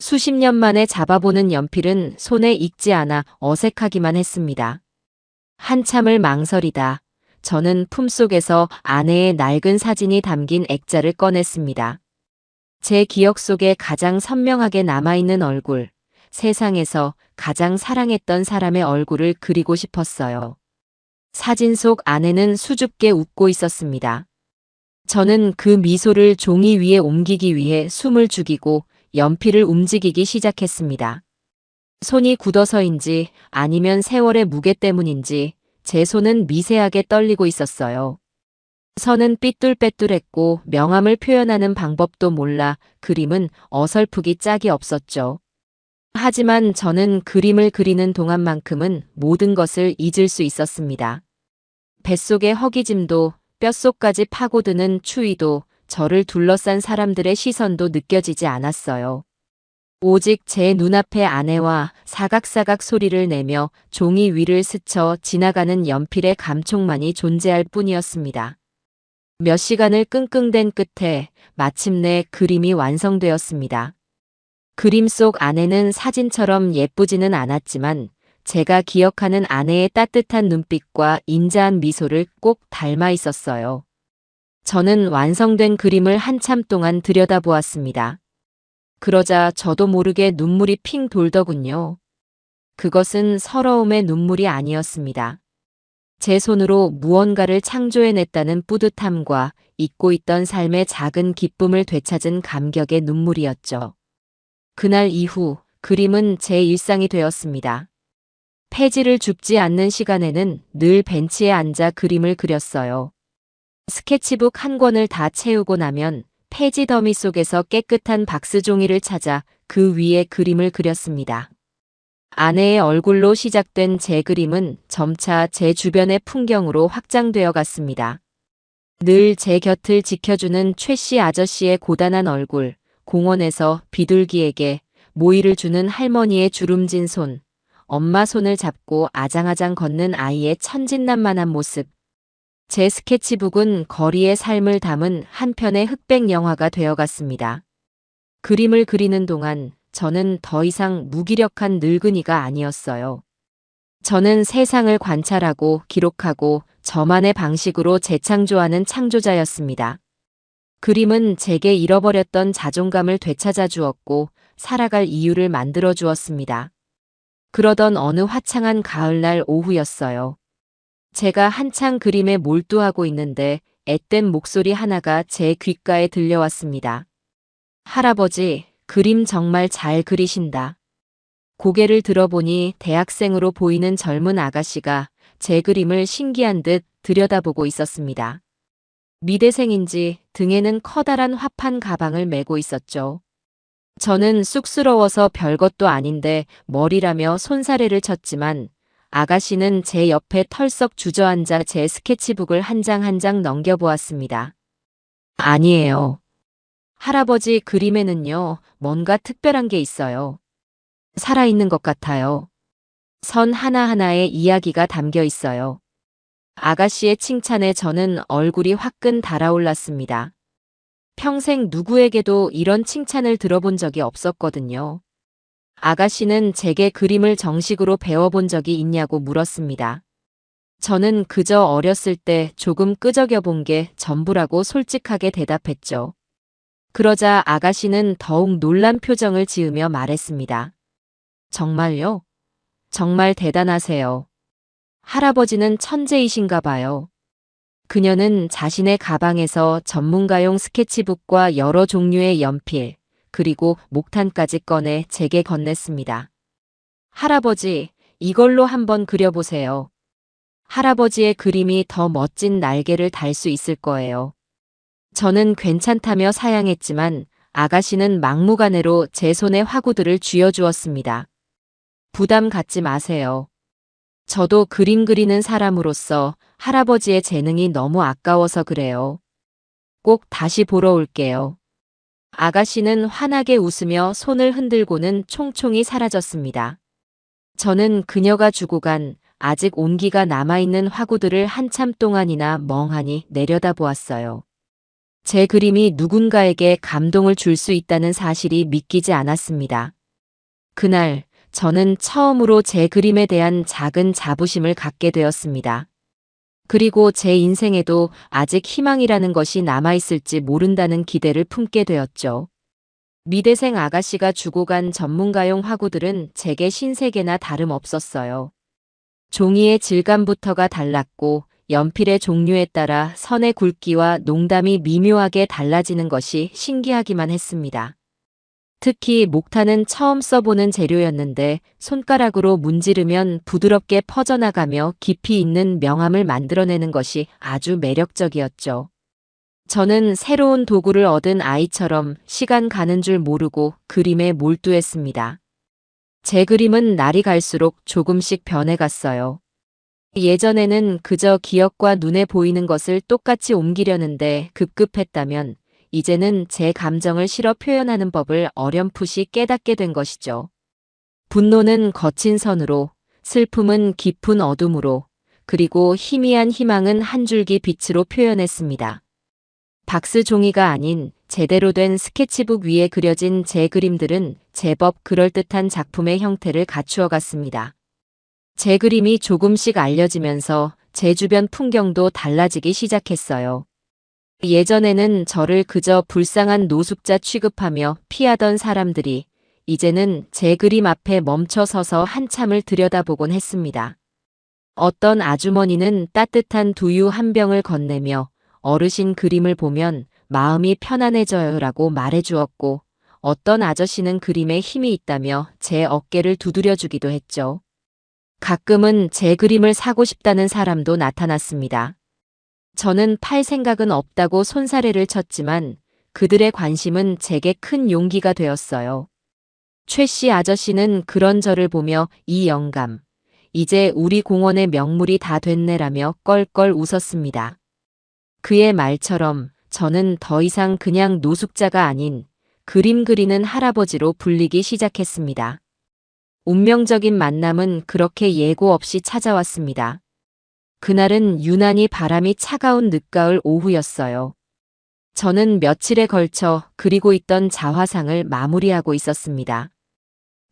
수십 년 만에 잡아보는 연필은 손에 익지 않아 어색하기만 했습니다. 한참을 망설이다 저는 품속에서 아내의 낡은 사진이 담긴 액자를 꺼냈습니다. 제 기억 속에 가장 선명하게 남아있는 얼굴, 세상에서 가장 사랑했던 사람의 얼굴을 그리고 싶었어요. 사진 속 아내는 수줍게 웃고 있었습니다. 저는 그 미소를 종이 위에 옮기기 위해 숨을 죽이고 연필을 움직이기 시작했습니다. 손이 굳어서인지 아니면 세월의 무게 때문인지 제 손은 미세하게 떨리고 있었어요. 선은 삐뚤빼뚤했고 명암을 표현하는 방법도 몰라 그림은 어설프기 짝이 없었죠. 하지만 저는 그림을 그리는 동안만큼은 모든 것을 잊을 수 있었습니다. 뱃속의 허기짐도 뼛속까지 파고드는 추위도 저를 둘러싼 사람들의 시선도 느껴지지 않았어요. 오직 제 눈앞에 아내와 사각사각 소리를 내며 종이 위를 스쳐 지나가는 연필의 감촉만이 존재할 뿐이었습니다. 몇 시간을 끙끙댄 끝에 마침내 그림이 완성되었습니다. 그림 속 아내는 사진처럼 예쁘지는 않았지만 제가 기억하는 아내의 따뜻한 눈빛과 인자한 미소를 꼭 닮아 있었어요. 저는 완성된 그림을 한참 동안 들여다보았습니다. 그러자 저도 모르게 눈물이 핑 돌더군요. 그것은 서러움의 눈물이 아니었습니다. 제 손으로 무언가를 창조해냈다는 뿌듯함과 잊고 있던 삶의 작은 기쁨을 되찾은 감격의 눈물이었죠. 그날 이후 그림은 제 일상이 되었습니다. 폐지를 줍지 않는 시간에는 늘 벤치에 앉아 그림을 그렸어요. 스케치북 한 권을 다 채우고 나면 폐지 더미 속에서 깨끗한 박스 종이를 찾아 그 위에 그림을 그렸습니다. 아내의 얼굴로 시작된 제 그림은 점차 제 주변의 풍경으로 확장되어 갔습니다. 늘 제 곁을 지켜주는 최 씨 아저씨의 고단한 얼굴, 공원에서 비둘기에게 모이를 주는 할머니의 주름진 손, 엄마 손을 잡고 아장아장 걷는 아이의 천진난만한 모습. 제 스케치북은 거리의 삶을 담은 한 편의 흑백 영화가 되어갔습니다. 그림을 그리는 동안 저는 더 이상 무기력한 늙은이가 아니었어요. 저는 세상을 관찰하고 기록하고 저만의 방식으로 재창조하는 창조자였습니다. 그림은 제게 잃어버렸던 자존감을 되찾아 주었고 살아갈 이유를 만들어 주었습니다. 그러던 어느 화창한 가을날 오후였어요. 제가 한창 그림에 몰두하고 있는데 앳된 목소리 하나가 제 귓가에 들려왔습니다. 할아버지, 그림 정말 잘 그리신다. 고개를 들어보니 대학생으로 보이는 젊은 아가씨가 제 그림을 신기한 듯 들여다보고 있었습니다. 미대생인지 등에는 커다란 화판 가방을 메고 있었죠. 저는 쑥스러워서 별것도 아닌데 머리라며 손사래를 쳤지만 아가씨는 제 옆에 털썩 주저앉아 제 스케치북을 한 장 한 장 넘겨보았습니다. 아니에요. 할아버지 그림에는요, 뭔가 특별한 게 있어요. 살아있는 것 같아요. 선 하나하나에 이야기가 담겨 있어요. 아가씨의 칭찬에 저는 얼굴이 화끈 달아올랐습니다. 평생 누구에게도 이런 칭찬을 들어본 적이 없었거든요. 아가씨는 제게 그림을 정식으로 배워본 적이 있냐고 물었습니다. 저는 그저 어렸을 때 조금 끄적여 본 게 전부라고 솔직하게 대답했죠. 그러자 아가씨는 더욱 놀란 표정을 지으며 말했습니다. 정말요? 정말 대단하세요. 할아버지는 천재이신가 봐요. 그녀는 자신의 가방에서 전문가용 스케치북과 여러 종류의 연필, 그리고 목탄까지 꺼내 제게 건넸습니다. 할아버지, 이걸로 한번 그려보세요. 할아버지의 그림이 더 멋진 날개를 달 수 있을 거예요. 저는 괜찮다며 사양했지만 아가씨는 막무가내로 제 손에 화구들을 쥐어주었습니다. 부담 갖지 마세요. 저도 그림 그리는 사람으로서 할아버지의 재능이 너무 아까워서 그래요. 꼭 다시 보러 올게요. 아가씨는 환하게 웃으며 손을 흔들고는 총총히 사라졌습니다. 저는 그녀가 주고 간 아직 온기가 남아있는 화구들을 한참 동안이나 멍하니 내려다보았어요. 제 그림이 누군가에게 감동을 줄 수 있다는 사실이 믿기지 않았습니다. 그날 저는 처음으로 제 그림에 대한 작은 자부심을 갖게 되었습니다. 그리고 제 인생에도 아직 희망이라는 것이 남아있을지 모른다는 기대를 품게 되었죠. 미대생 아가씨가 주고 간 전문가용 화구들은 제게 신세계나 다름없었어요. 종이의 질감부터가 달랐고 연필의 종류에 따라 선의 굵기와 농담이 미묘하게 달라지는 것이 신기하기만 했습니다. 특히 목탄은 처음 써보는 재료였는데 손가락으로 문지르면 부드럽게 퍼져나가며 깊이 있는 명암을 만들어내는 것이 아주 매력적이었죠. 저는 새로운 도구를 얻은 아이처럼 시간 가는 줄 모르고 그림에 몰두했습니다. 제 그림은 날이 갈수록 조금씩 변해갔어요. 예전에는 그저 기억과 눈에 보이는 것을 똑같이 옮기려는데 급급했다면 이제는 제 감정을 실어 표현하는 법을 어렴풋이 깨닫게 된 것이죠. 분노는 거친 선으로, 슬픔은 깊은 어둠으로, 그리고 희미한 희망은 한 줄기 빛으로 표현했습니다. 박스 종이가 아닌 제대로 된 스케치북 위에 그려진 제 그림들은 제법 그럴듯한 작품의 형태를 갖추어 갔습니다. 제 그림이 조금씩 알려지면서 제 주변 풍경도 달라지기 시작했어요. 예전에는 저를 그저 불쌍한 노숙자 취급하며 피하던 사람들이 이제는 제 그림 앞에 멈춰 서서 한참을 들여다보곤 했습니다. 어떤 아주머니는 따뜻한 두유 한 병을 건네며 어르신 그림을 보면 마음이 편안해져요라고 말해주었고, 어떤 아저씨는 그림에 힘이 있다며 제 어깨를 두드려주기도 했죠. 가끔은 제 그림을 사고 싶다는 사람도 나타났습니다. 저는 팔 생각은 없다고 손사래를 쳤지만 그들의 관심은 제게 큰 용기가 되었어요. 최 씨 아저씨는 그런 저를 보며 이 영감, 이제 우리 공원의 명물이 다 됐네라며 껄껄 웃었습니다. 그의 말처럼 저는 더 이상 그냥 노숙자가 아닌 그림 그리는 할아버지로 불리기 시작했습니다. 운명적인 만남은 그렇게 예고 없이 찾아왔습니다. 그날은 유난히 바람이 차가운 늦가을 오후였어요. 저는 며칠에 걸쳐 그리고 있던 자화상을 마무리하고 있었습니다.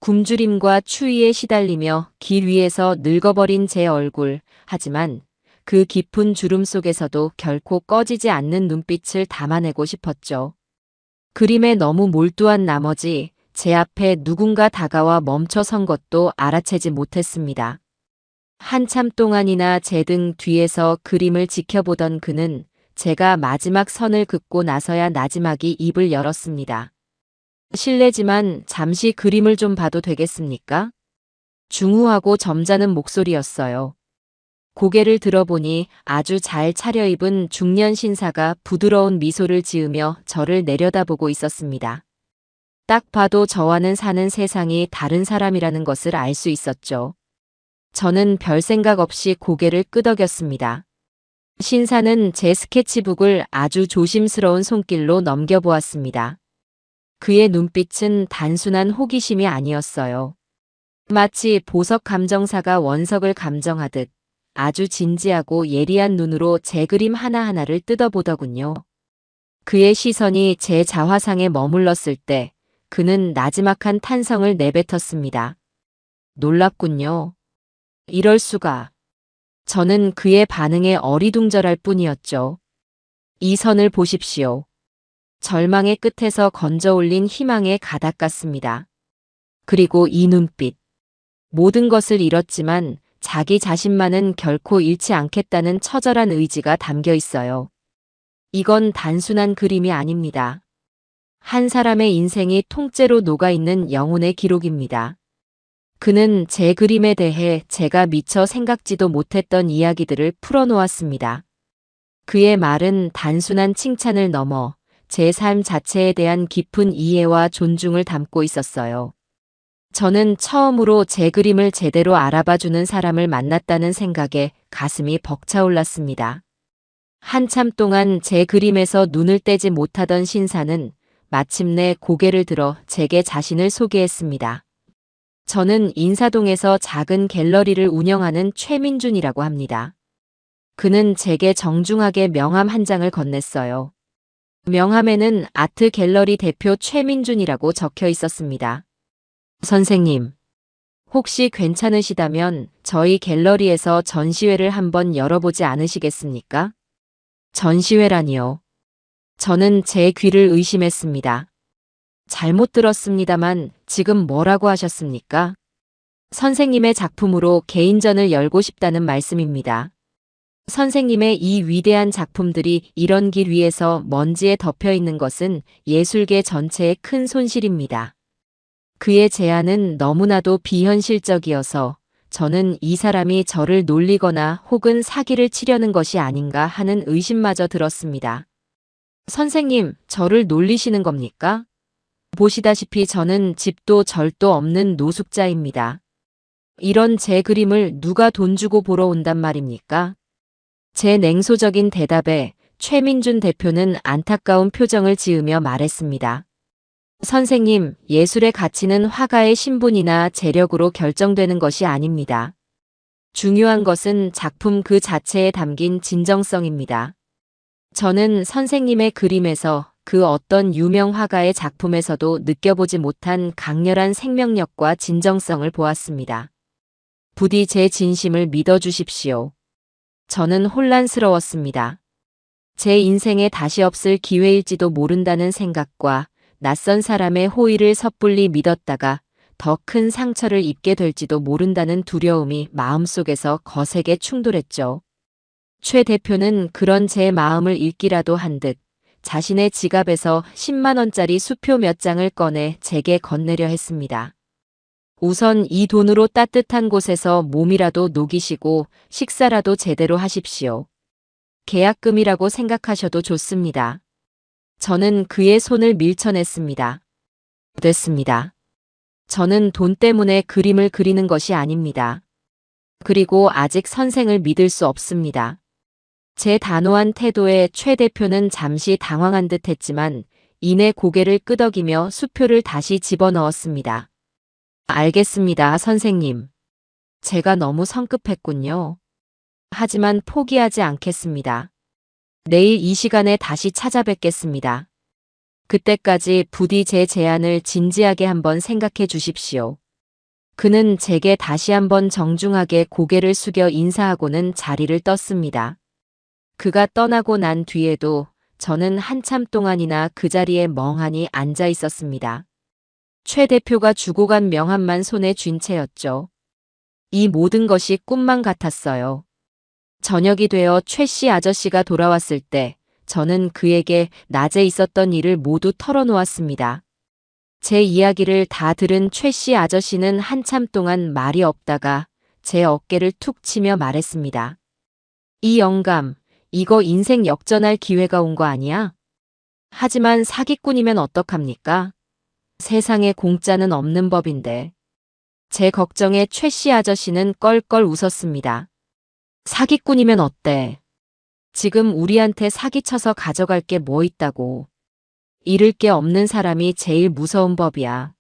굶주림과 추위에 시달리며 길 위에서 늙어버린 제 얼굴, 하지만 그 깊은 주름 속에서도 결코 꺼지지 않는 눈빛을 담아내고 싶었죠. 그림에 너무 몰두한 나머지 제 앞에 누군가 다가와 멈춰 선 것도 알아채지 못했습니다. 한참 동안이나 제 등 뒤에서 그림을 지켜보던 그는 제가 마지막 선을 긋고 나서야 나지막이 입을 열었습니다. 실례지만 잠시 그림을 좀 봐도 되겠습니까? 중후하고 점잖은 목소리였어요. 고개를 들어보니 아주 잘 차려입은 중년 신사가 부드러운 미소를 지으며 저를 내려다보고 있었습니다. 딱 봐도 저와는 사는 세상이 다른 사람이라는 것을 알 수 있었죠. 저는 별 생각 없이 고개를 끄덕였습니다. 신사는 제 스케치북을 아주 조심스러운 손길로 넘겨보았습니다. 그의 눈빛은 단순한 호기심이 아니었어요. 마치 보석 감정사가 원석을 감정하듯 아주 진지하고 예리한 눈으로 제 그림 하나하나를 뜯어보더군요. 그의 시선이 제 자화상에 머물렀을 때 그는 나지막한 탄성을 내뱉었습니다. 놀랍군요. 이럴 수가. 저는 그의 반응에 어리둥절할 뿐이었죠. 이 선을 보십시오. 절망의 끝에서 건져 올린 희망의 가닥 같습니다. 그리고 이 눈빛. 모든 것을 잃었지만 자기 자신만은 결코 잃지 않겠다는 처절한 의지가 담겨 있어요. 이건 단순한 그림이 아닙니다. 한 사람의 인생이 통째로 녹아있는 영혼의 기록입니다. 그는 제 그림에 대해 제가 미처 생각지도 못했던 이야기들을 풀어놓았습니다. 그의 말은 단순한 칭찬을 넘어 제 삶 자체에 대한 깊은 이해와 존중을 담고 있었어요. 저는 처음으로 제 그림을 제대로 알아봐주는 사람을 만났다는 생각에 가슴이 벅차올랐습니다. 한참 동안 제 그림에서 눈을 떼지 못하던 신사는 마침내 고개를 들어 제게 자신을 소개했습니다. 저는 인사동에서 작은 갤러리를 운영하는 최민준이라고 합니다. 그는 제게 정중하게 명함 한 장을 건넸어요. 명함에는 아트 갤러리 대표 최민준이라고 적혀 있었습니다. 선생님, 혹시 괜찮으시다면 저희 갤러리에서 전시회를 한번 열어보지 않으시겠습니까? 전시회라니요. 저는 제 귀를 의심했습니다. 잘못 들었습니다만 지금 뭐라고 하셨습니까? 선생님의 작품으로 개인전을 열고 싶다는 말씀입니다. 선생님의 이 위대한 작품들이 이런 길 위에서 먼지에 덮여 있는 것은 예술계 전체의 큰 손실입니다. 그의 제안은 너무나도 비현실적이어서 저는 이 사람이 저를 놀리거나 혹은 사기를 치려는 것이 아닌가 하는 의심마저 들었습니다. 선생님, 저를 놀리시는 겁니까? 보시다시피 저는 집도 절도 없는 노숙자입니다. 이런 제 그림을 누가 돈 주고 보러 온단 말입니까? 제 냉소적인 대답에 최민준 대표는 안타까운 표정을 지으며 말했습니다. 선생님, 예술의 가치는 화가의 신분이나 재력으로 결정되는 것이 아닙니다. 중요한 것은 작품 그 자체에 담긴 진정성입니다. 저는 선생님의 그림에서 그 어떤 유명 화가의 작품에서도 느껴보지 못한 강렬한 생명력과 진정성을 보았습니다. 부디 제 진심을 믿어주십시오. 저는 혼란스러웠습니다. 제 인생에 다시 없을 기회일지도 모른다는 생각과 낯선 사람의 호의를 섣불리 믿었다가 더 큰 상처를 입게 될지도 모른다는 두려움이 마음속에서 거세게 충돌했죠. 최 대표는 그런 제 마음을 읽기라도 한 듯 자신의 지갑에서 10만 원짜리 수표 몇 장을 꺼내 제게 건네려 했습니다. 우선 이 돈으로 따뜻한 곳에서 몸이라도 녹이시고 식사라도 제대로 하십시오. 계약금이라고 생각하셔도 좋습니다. 저는 그의 손을 밀쳐냈습니다. 됐습니다. 저는 돈 때문에 그림을 그리는 것이 아닙니다. 그리고 아직 선생을 믿을 수 없습니다. 제 단호한 태도에 최 대표는 잠시 당황한 듯 했지만 이내 고개를 끄덕이며 수표를 다시 집어넣었습니다. 알겠습니다, 선생님. 제가 너무 성급했군요. 하지만 포기하지 않겠습니다. 내일 이 시간에 다시 찾아뵙겠습니다. 그때까지 부디 제 제안을 진지하게 한번 생각해 주십시오. 그는 제게 다시 한번 정중하게 고개를 숙여 인사하고는 자리를 떴습니다. 그가 떠나고 난 뒤에도 저는 한참 동안이나 그 자리에 멍하니 앉아 있었습니다. 최 대표가 주고 간 명함만 손에 쥔 채였죠. 이 모든 것이 꿈만 같았어요. 저녁이 되어 최 씨 아저씨가 돌아왔을 때 저는 그에게 낮에 있었던 일을 모두 털어놓았습니다. 제 이야기를 다 들은 최 씨 아저씨는 한참 동안 말이 없다가 제 어깨를 툭 치며 말했습니다. 이 영감, 이거 인생 역전할 기회가 온 거 아니야? 하지만 사기꾼이면 어떡합니까? 세상에 공짜는 없는 법인데. 제 걱정에 최 씨 아저씨는 껄껄 웃었습니다. 사기꾼이면 어때? 지금 우리한테 사기쳐서 가져갈 게 뭐 있다고. 잃을 게 없는 사람이 제일 무서운 법이야.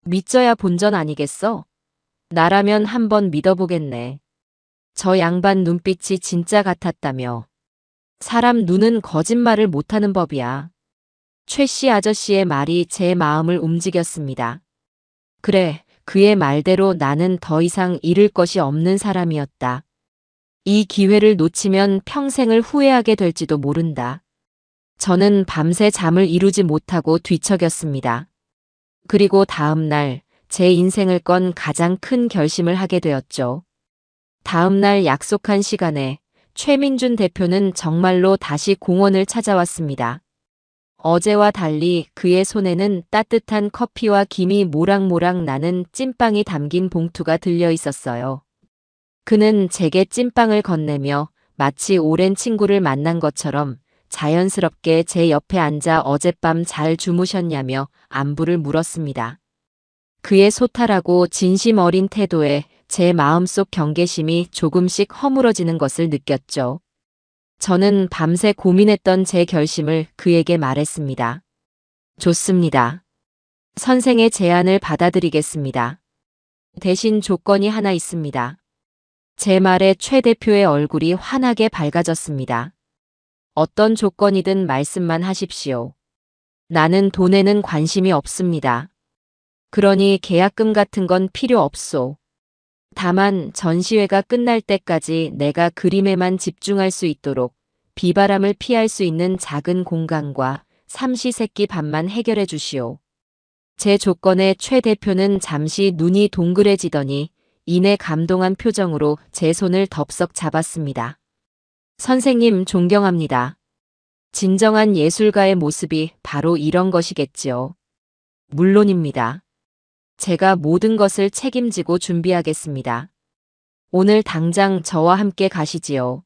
믿져야 본전 아니겠어? 나라면 한번 믿어보겠네. 저 양반 눈빛이 진짜 같았다며. 사람 눈은 거짓말을 못하는 법이야. 최 씨 아저씨의 말이 제 마음을 움직였습니다. 그래, 그의 말대로 나는 더 이상 잃을 것이 없는 사람이었다. 이 기회를 놓치면 평생을 후회하게 될지도 모른다. 저는 밤새 잠을 이루지 못하고 뒤척였습니다. 그리고 다음 날 제 인생을 건 가장 큰 결심을 하게 되었죠. 다음 날 약속한 시간에 최민준 대표는 정말로 다시 공원을 찾아왔습니다. 어제와 달리 그의 손에는 따뜻한 커피와 김이 모락모락 나는 찐빵이 담긴 봉투가 들려 있었어요. 그는 제게 찐빵을 건네며 마치 오랜 친구를 만난 것처럼 자연스럽게 제 옆에 앉아 어젯밤 잘 주무셨냐며 안부를 물었습니다. 그의 소탈하고 진심 어린 태도에 제 마음속 경계심이 조금씩 허물어지는 것을 느꼈죠. 저는 밤새 고민했던 제 결심을 그에게 말했습니다. 좋습니다. 선생의 제안을 받아들이겠습니다. 대신 조건이 하나 있습니다. 제 말에 최 대표의 얼굴이 환하게 밝아졌습니다. 어떤 조건이든 말씀만 하십시오. 나는 돈에는 관심이 없습니다. 그러니 계약금 같은 건 필요 없소. 다만 전시회가 끝날 때까지 내가 그림에만 집중할 수 있도록 비바람을 피할 수 있는 작은 공간과 삼시세끼 밥만 해결해 주시오. 제 조건에 최 대표는 잠시 눈이 동그래지더니 이내 감동한 표정으로 제 손을 덥석 잡았습니다. 선생님 존경합니다. 진정한 예술가의 모습이 바로 이런 것이겠지요. 물론입니다. 제가 모든 것을 책임지고 준비하겠습니다. 오늘 당장 저와 함께 가시지요.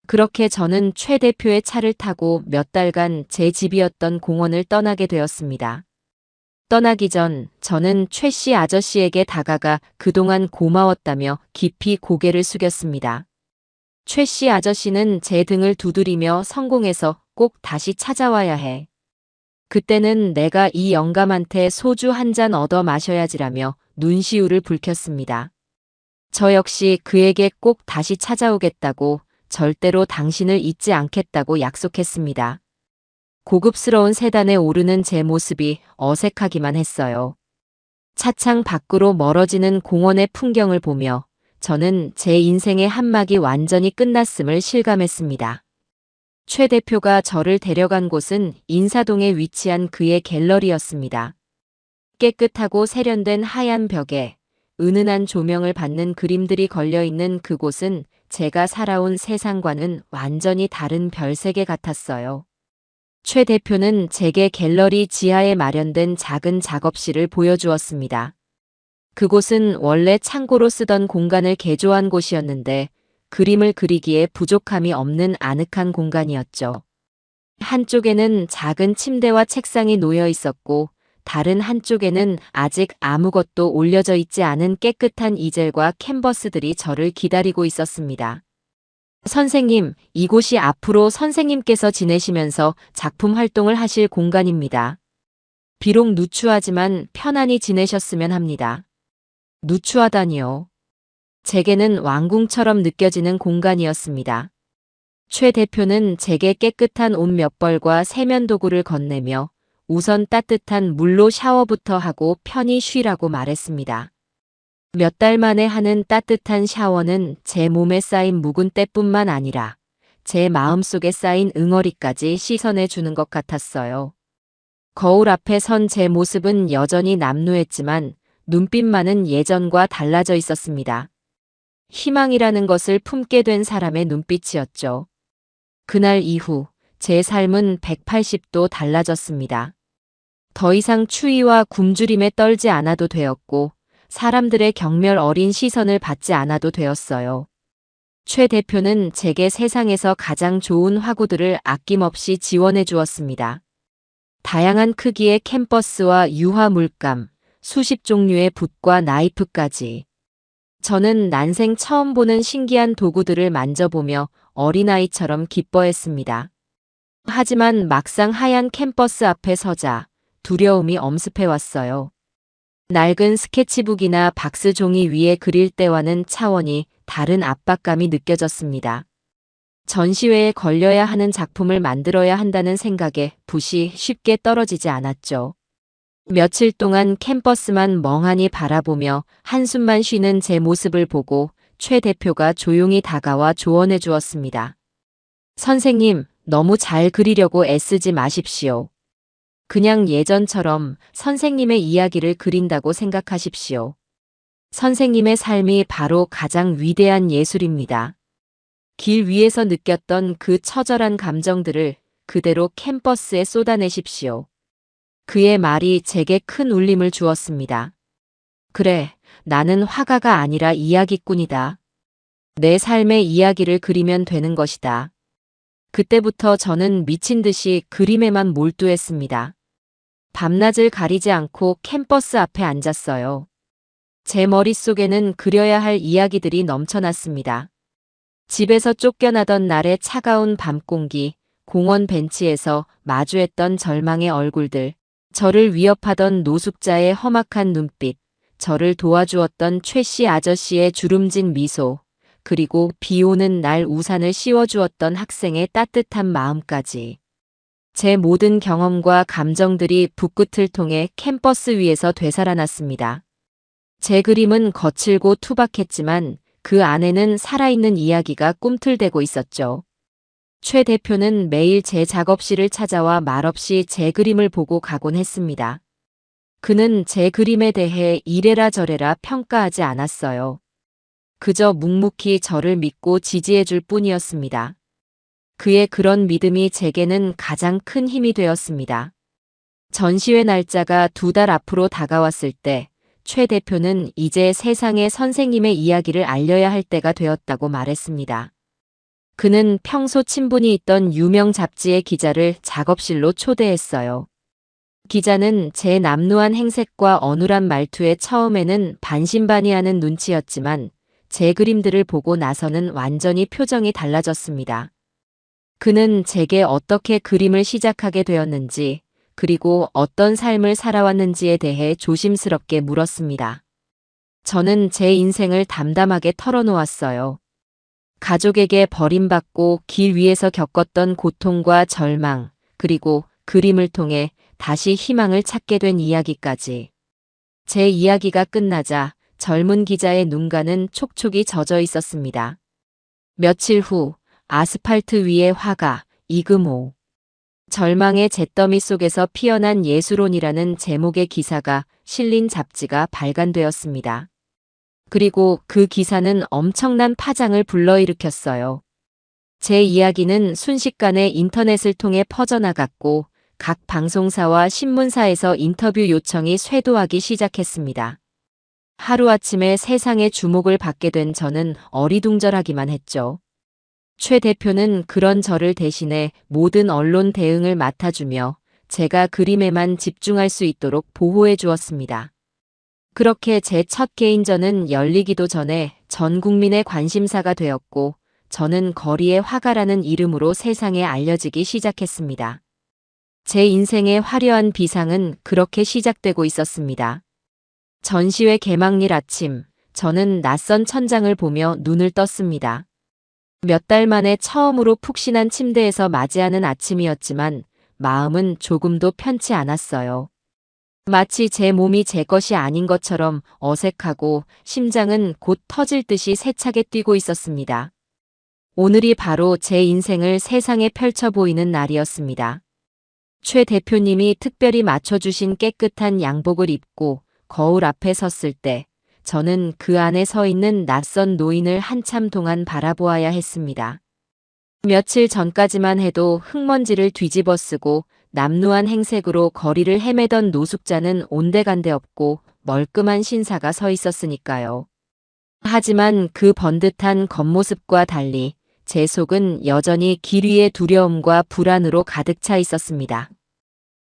그렇게 저는 최 대표의 차를 타고 몇 달간 제 집이었던 공원을 떠나게 되었습니다. 떠나기 전 저는 최 씨 아저씨에게 다가가 그동안 고마웠다며 깊이 고개를 숙였습니다. 최 씨 아저씨는 제 등을 두드리며 성공해서 꼭 다시 찾아와야 해. 그때는 내가 이 영감한테 소주 한 잔 얻어 마셔야지라며 눈시울을 붉혔습니다. 저 역시 그에게 꼭 다시 찾아오겠다고, 절대로 당신을 잊지 않겠다고 약속했습니다. 고급스러운 세단에 오르는 제 모습이 어색하기만 했어요. 차창 밖으로 멀어지는 공원의 풍경을 보며 저는 제 인생의 한 막이 완전히 끝났음을 실감했습니다. 최 대표가 저를 데려간 곳은 인사동에 위치한 그의 갤러리였습니다. 깨끗하고 세련된 하얀 벽에 은은한 조명을 받는 그림들이 걸려있는 그곳은 제가 살아온 세상과는 완전히 다른 별세계 같았어요. 최 대표는 제게 갤러리 지하에 마련된 작은 작업실을 보여주었습니다. 그곳은 원래 창고로 쓰던 공간을 개조한 곳이었는데 그림을 그리기에 부족함이 없는 아늑한 공간이었죠. 한쪽에는 작은 침대와 책상이 놓여 있었고 다른 한쪽에는 아직 아무것도 올려져 있지 않은 깨끗한 이젤과 캔버스들이 저를 기다리고 있었습니다. 선생님, 이곳이 앞으로 선생님께서 지내시면서 작품 활동을 하실 공간입니다. 비록 누추하지만 편안히 지내셨으면 합니다. 누추하다니요. 제게는 왕궁처럼 느껴지는 공간이었습니다. 최 대표는 제게 깨끗한 옷 몇 벌과 세면 도구를 건네며 우선 따뜻한 물로 샤워부터 하고 편히 쉬라고 말했습니다. 몇 달 만에 하는 따뜻한 샤워는 제 몸에 쌓인 묵은 때뿐만 아니라 제 마음속에 쌓인 응어리까지 씻어내 주는 것 같았어요. 거울 앞에 선 제 모습은 여전히 남루했지만 눈빛만은 예전과 달라져 있었습니다. 희망이라는 것을 품게 된 사람의 눈빛이었죠. 그날 이후 제 삶은 180도 달라졌습니다. 더 이상 추위와 굶주림에 떨지 않아도 되었고 사람들의 경멸 어린 시선을 받지 않아도 되었어요. 최 대표는 제게 세상에서 가장 좋은 화구들을 아낌없이 지원해 주었습니다. 다양한 크기의 캔버스와 유화 물감, 수십 종류의 붓과 나이프까지. 저는 난생 처음 보는 신기한 도구들을 만져보며 어린아이처럼 기뻐했습니다. 하지만 막상 하얀 캔버스 앞에 서자 두려움이 엄습해왔어요. 낡은 스케치북이나 박스 종이 위에 그릴 때와는 차원이 다른 압박감이 느껴졌습니다. 전시회에 걸려야 하는 작품을 만들어야 한다는 생각에 붓이 쉽게 떨어지지 않았죠. 며칠 동안 캠퍼스만 멍하니 바라보며 한숨만 쉬는 제 모습을 보고 최 대표가 조용히 다가와 조언해 주었습니다. 선생님, 너무 잘 그리려고 애쓰지 마십시오. 그냥 예전처럼 선생님의 이야기를 그린다고 생각하십시오. 선생님의 삶이 바로 가장 위대한 예술입니다. 길 위에서 느꼈던 그 처절한 감정들을 그대로 캔버스에 쏟아내십시오. 그의 말이 제게 큰 울림을 주었습니다. 그래, 나는 화가가 아니라 이야기꾼이다. 내 삶의 이야기를 그리면 되는 것이다. 그때부터 저는 미친 듯이 그림에만 몰두했습니다. 밤낮을 가리지 않고 캠퍼스 앞에 앉았어요. 제 머릿속에는 그려야 할 이야기들이 넘쳐났습니다. 집에서 쫓겨나던 날의 차가운 밤 공기, 공원 벤치에서 마주했던 절망의 얼굴들, 저를 위협하던 노숙자의 험악한 눈빛, 저를 도와주었던 최 씨 아저씨의 주름진 미소, 그리고 비 오는 날 우산을 씌워주었던 학생의 따뜻한 마음까지. 제 모든 경험과 감정들이 붓끝을 통해 캠퍼스 위에서 되살아났습니다. 제 그림은 거칠고 투박했지만 그 안에는 살아있는 이야기가 꿈틀대고 있었죠. 최 대표는 매일 제 작업실을 찾아와 말없이 제 그림을 보고 가곤 했습니다. 그는 제 그림에 대해 이래라 저래라 평가하지 않았어요. 그저 묵묵히 저를 믿고 지지해 줄 뿐이었습니다. 그의 그런 믿음이 제게는 가장 큰 힘이 되었습니다. 전시회 날짜가 2달 앞으로 다가왔을 때 최 대표는 이제 세상에 선생님의 이야기를 알려야 할 때가 되었다고 말했습니다. 그는 평소 친분이 있던 유명 잡지의 기자를 작업실로 초대했어요. 기자는 제 남루한 행색과 어눌한 말투에 처음에는 반신반의하는 눈치였지만 제 그림들을 보고 나서는 완전히 표정이 달라졌습니다. 그는 제게 어떻게 그림을 시작하게 되었는지, 그리고 어떤 삶을 살아왔는지에 대해 조심스럽게 물었습니다. 저는 제 인생을 담담하게 털어놓았어요. 가족에게 버림받고 길 위에서 겪었던 고통과 절망, 그리고 그림을 통해 다시 희망을 찾게 된 이야기까지. 제 이야기가 끝나자 젊은 기자의 눈가는 촉촉이 젖어 있었습니다. 며칠 후 아스팔트 위의 화가 이금호. 절망의 잿더미 속에서 피어난 예술혼이라는 제목의 기사가 실린 잡지가 발간되었습니다. 그리고 그 기사는 엄청난 파장을 불러일으켰어요. 제 이야기는 순식간에 인터넷을 통해 퍼져나갔고 각 방송사와 신문사에서 인터뷰 요청이 쇄도하기 시작했습니다. 하루아침에 세상의 주목을 받게 된 저는 어리둥절하기만 했죠. 최 대표는 그런 저를 대신해 모든 언론 대응을 맡아주며 제가 그림에만 집중할 수 있도록 보호해 주었습니다. 그렇게 제 첫 개인전은 열리기도 전에 전 국민의 관심사가 되었고 저는 거리의 화가라는 이름으로 세상에 알려지기 시작했습니다. 제 인생의 화려한 비상은 그렇게 시작되고 있었습니다. 전시회 개막일 아침, 저는 낯선 천장을 보며 눈을 떴습니다. 몇 달 만에 처음으로 푹신한 침대에서 맞이하는 아침이었지만 마음은 조금도 편치 않았어요. 마치 제 몸이 제 것이 아닌 것처럼 어색하고 심장은 곧 터질 듯이 세차게 뛰고 있었습니다. 오늘이 바로 제 인생을 세상에 펼쳐 보이는 날이었습니다. 최 대표님이 특별히 맞춰주신 깨끗한 양복을 입고 거울 앞에 섰을 때 저는 그 안에 서 있는 낯선 노인을 한참 동안 바라보아야 했습니다. 며칠 전까지만 해도 흙먼지를 뒤집어 쓰고 남루한 행색으로 거리를 헤매던 노숙자는 온데간데 없고 멀끔한 신사가 서 있었으니까요. 하지만 그 번듯한 겉모습과 달리 제 속은 여전히 길 위의 두려움과 불안으로 가득 차 있었습니다.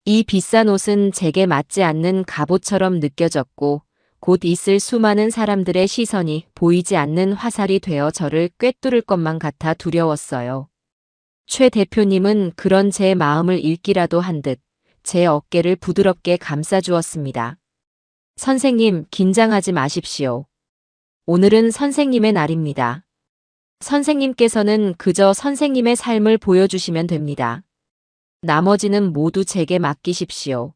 이 비싼 옷은 제게 맞지 않는 갑옷처럼 느껴졌고 곧 있을 수많은 사람들의 시선이 보이지 않는 화살이 되어 저를 꿰뚫을 것만 같아 두려웠어요. 최 대표님은 그런 제 마음을 읽기라도 한 듯 제 어깨를 부드럽게 감싸주었습니다. 선생님, 긴장하지 마십시오. 오늘은 선생님의 날입니다. 선생님께서는 그저 선생님의 삶을 보여주시면 됩니다. 나머지는 모두 제게 맡기십시오.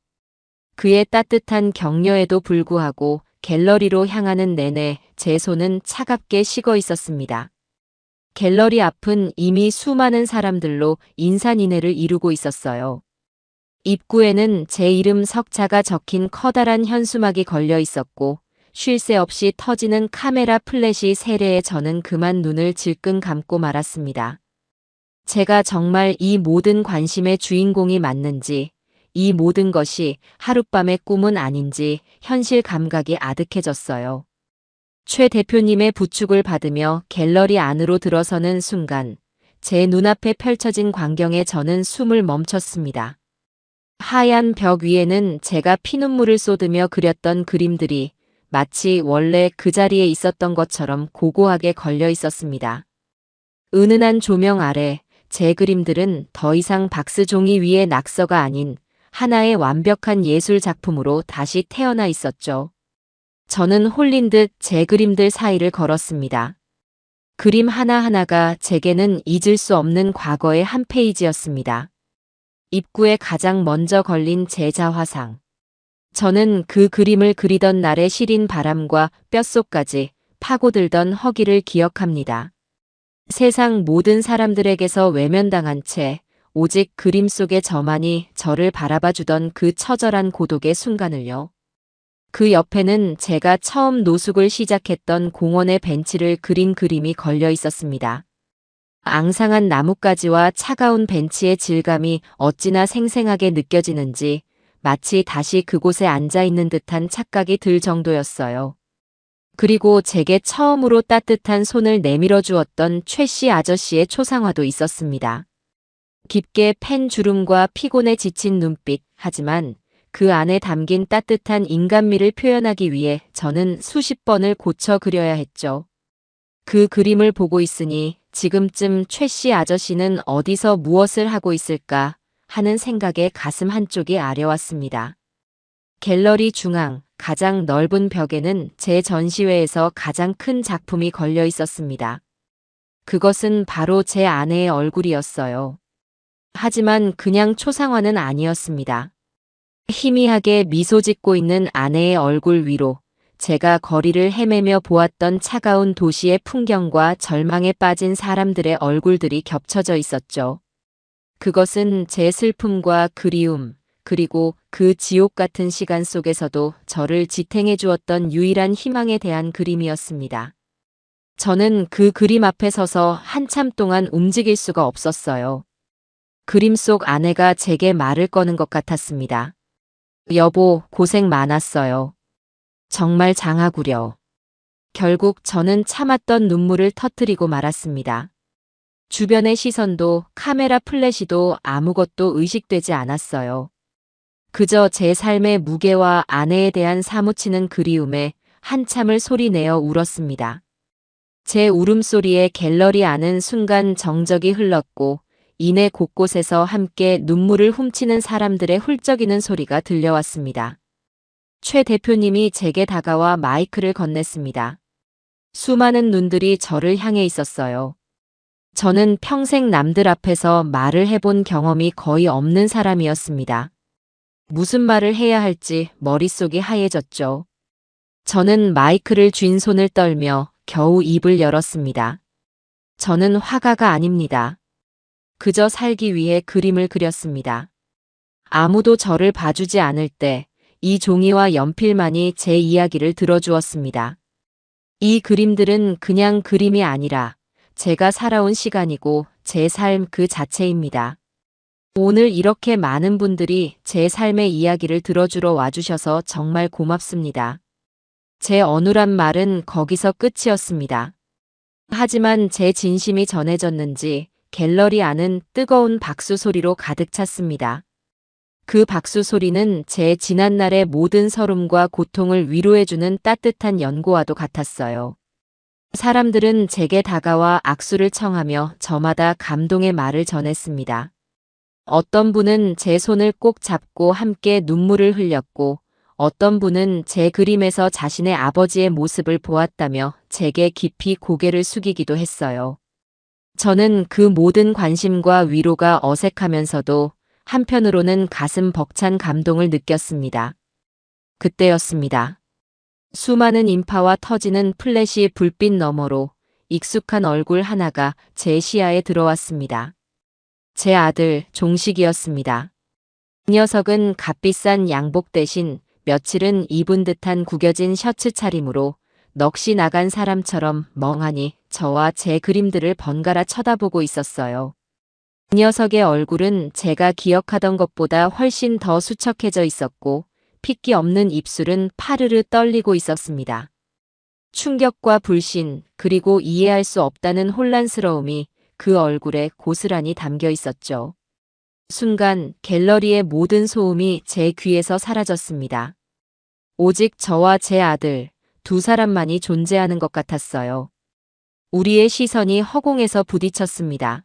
그의 따뜻한 격려에도 불구하고 갤러리로 향하는 내내 제 손은 차갑게 식어 있었습니다. 갤러리 앞은 이미 수많은 사람들로 인산인해를 이루고 있었어요. 입구에는 제 이름 석자가 적힌 커다란 현수막이 걸려 있었고 쉴 새 없이 터지는 카메라 플래시 세례에 저는 그만 눈을 질끈 감고 말았습니다. 제가 정말 이 모든 관심의 주인공이 맞는지, 이 모든 것이 하룻밤의 꿈은 아닌지 현실 감각이 아득해졌어요. 최 대표님의 부축을 받으며 갤러리 안으로 들어서는 순간 제 눈앞에 펼쳐진 광경에 저는 숨을 멈췄습니다. 하얀 벽 위에는 제가 피눈물을 쏟으며 그렸던 그림들이 마치 원래 그 자리에 있었던 것처럼 고고하게 걸려 있었습니다. 은은한 조명 아래 제 그림들은 더 이상 박스 종이 위의 낙서가 아닌 하나의 완벽한 예술 작품으로 다시 태어나 있었죠. 저는 홀린 듯 제 그림들 사이를 걸었습니다. 그림 하나하나가 제게는 잊을 수 없는 과거의 한 페이지였습니다. 입구에 가장 먼저 걸린 제 자화상. 저는 그 그림을 그리던 날의 시린 바람과 뼛속까지 파고들던 허기를 기억합니다. 세상 모든 사람들에게서 외면당한 채 오직 그림 속의 저만이 저를 바라봐주던 그 처절한 고독의 순간을요. 그 옆에는 제가 처음 노숙을 시작했던 공원의 벤치를 그린 그림이 걸려 있었습니다. 앙상한 나뭇가지와 차가운 벤치의 질감이 어찌나 생생하게 느껴지는지 마치 다시 그곳에 앉아 있는 듯한 착각이 들 정도였어요. 그리고 제게 처음으로 따뜻한 손을 내밀어 주었던 최 씨 아저씨의 초상화도 있었습니다. 깊게 팬 주름과 피곤에 지친 눈빛, 하지만 그 안에 담긴 따뜻한 인간미를 표현하기 위해 저는 수십 번을 고쳐 그려야 했죠. 그 그림을 보고 있으니 지금쯤 최 씨 아저씨는 어디서 무엇을 하고 있을까 하는 생각에 가슴 한쪽이 아려왔습니다. 갤러리 중앙 가장 넓은 벽에는 제 전시회에서 가장 큰 작품이 걸려 있었습니다. 그것은 바로 제 아내의 얼굴이었어요. 하지만 그냥 초상화는 아니었습니다. 희미하게 미소 짓고 있는 아내의 얼굴 위로 제가 거리를 헤매며 보았던 차가운 도시의 풍경과 절망에 빠진 사람들의 얼굴들이 겹쳐져 있었죠. 그것은 제 슬픔과 그리움, 그리고 그 지옥 같은 시간 속에서도 저를 지탱해 주었던 유일한 희망에 대한 그림이었습니다. 저는 그 그림 앞에 서서 한참 동안 움직일 수가 없었어요. 그림 속 아내가 제게 말을 거는 것 같았습니다. 여보, 고생 많았어요. 정말 장하구려. 결국 저는 참았던 눈물을 터뜨리고 말았습니다. 주변의 시선도 카메라 플래시도 아무것도 의식되지 않았어요. 그저 제 삶의 무게와 아내에 대한 사무치는 그리움에 한참을 소리내어 울었습니다. 제 울음소리에 갤러리 안은 순간 정적이 흘렀고 이내 곳곳에서 함께 눈물을 훔치는 사람들의 훌쩍이는 소리가 들려왔습니다. 최 대표님이 제게 다가와 마이크를 건넸습니다. 수많은 눈들이 저를 향해 있었어요. 저는 평생 남들 앞에서 말을 해본 경험이 거의 없는 사람이었습니다. 무슨 말을 해야 할지 머릿속이 하얘졌죠. 저는 마이크를 쥔 손을 떨며 겨우 입을 열었습니다. 저는 화가가 아닙니다. 그저 살기 위해 그림을 그렸습니다. 아무도 저를 봐주지 않을 때 이 종이와 연필만이 제 이야기를 들어주었습니다. 이 그림들은 그냥 그림이 아니라 제가 살아온 시간이고 제 삶 그 자체입니다. 오늘 이렇게 많은 분들이 제 삶의 이야기를 들어주러 와주셔서 정말 고맙습니다. 제 어눌한 말은 거기서 끝이었습니다. 하지만 제 진심이 전해졌는지 갤러리 안은 뜨거운 박수 소리로 가득 찼습니다. 그 박수 소리는 제 지난날의 모든 서름과 고통을 위로해주는 따뜻한 연고와도 같았어요. 사람들은 제게 다가와 악수를 청하며 저마다 감동의 말을 전했습니다. 어떤 분은 제 손을 꼭 잡고 함께 눈물을 흘렸고 어떤 분은 제 그림에서 자신의 아버지의 모습을 보았다며 제게 깊이 고개를 숙이기도 했어요. 저는 그 모든 관심과 위로가 어색하면서도 한편으로는 가슴 벅찬 감동을 느꼈습니다. 그때였습니다. 수많은 인파와 터지는 플래시 불빛 너머로 익숙한 얼굴 하나가 제 시야에 들어왔습니다. 제 아들 종식이었습니다. 그 녀석은 값비싼 양복 대신 며칠은 입은 듯한 구겨진 셔츠 차림으로 넋이 나간 사람처럼 멍하니 저와 제 그림들을 번갈아 쳐다보고 있었어요. 그 녀석의 얼굴은 제가 기억하던 것보다 훨씬 더 수척해져 있었고 핏기 없는 입술은 파르르 떨리고 있었습니다. 충격과 불신 그리고 이해할 수 없다는 혼란스러움이 그 얼굴에 고스란히 담겨 있었죠. 순간 갤러리의 모든 소음이 제 귀에서 사라졌습니다. 오직 저와 제 아들, 두 사람만이 존재하는 것 같았어요. 우리의 시선이 허공에서 부딪혔습니다.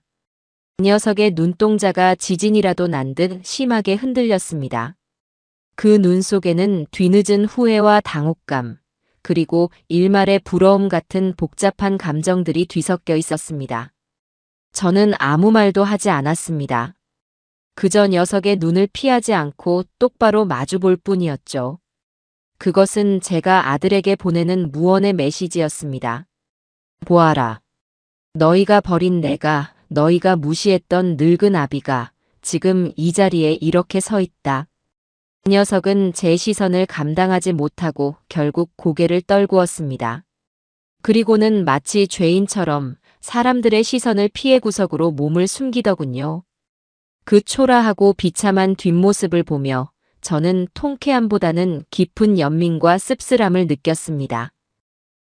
그 녀석의 눈동자가 지진이라도 난 듯 심하게 흔들렸습니다. 그 눈 속에는 뒤늦은 후회와 당혹감, 그리고 일말의 부러움 같은 복잡한 감정들이 뒤섞여 있었습니다. 저는 아무 말도 하지 않았습니다. 그저 녀석의 눈을 피하지 않고 똑바로 마주볼 뿐이었죠. 그것은 제가 아들에게 보내는 무언의 메시지였습니다. 보아라. 너희가 버린 내가, 너희가 무시했던 늙은 아비가 지금 이 자리에 이렇게 서 있다. 그 녀석은 제 시선을 감당하지 못하고 결국 고개를 떨구었습니다. 그리고는 마치 죄인처럼 사람들의 시선을 피해 구석으로 몸을 숨기더군요. 그 초라하고 비참한 뒷모습을 보며 저는 통쾌함보다는 깊은 연민과 씁쓸함을 느꼈습니다.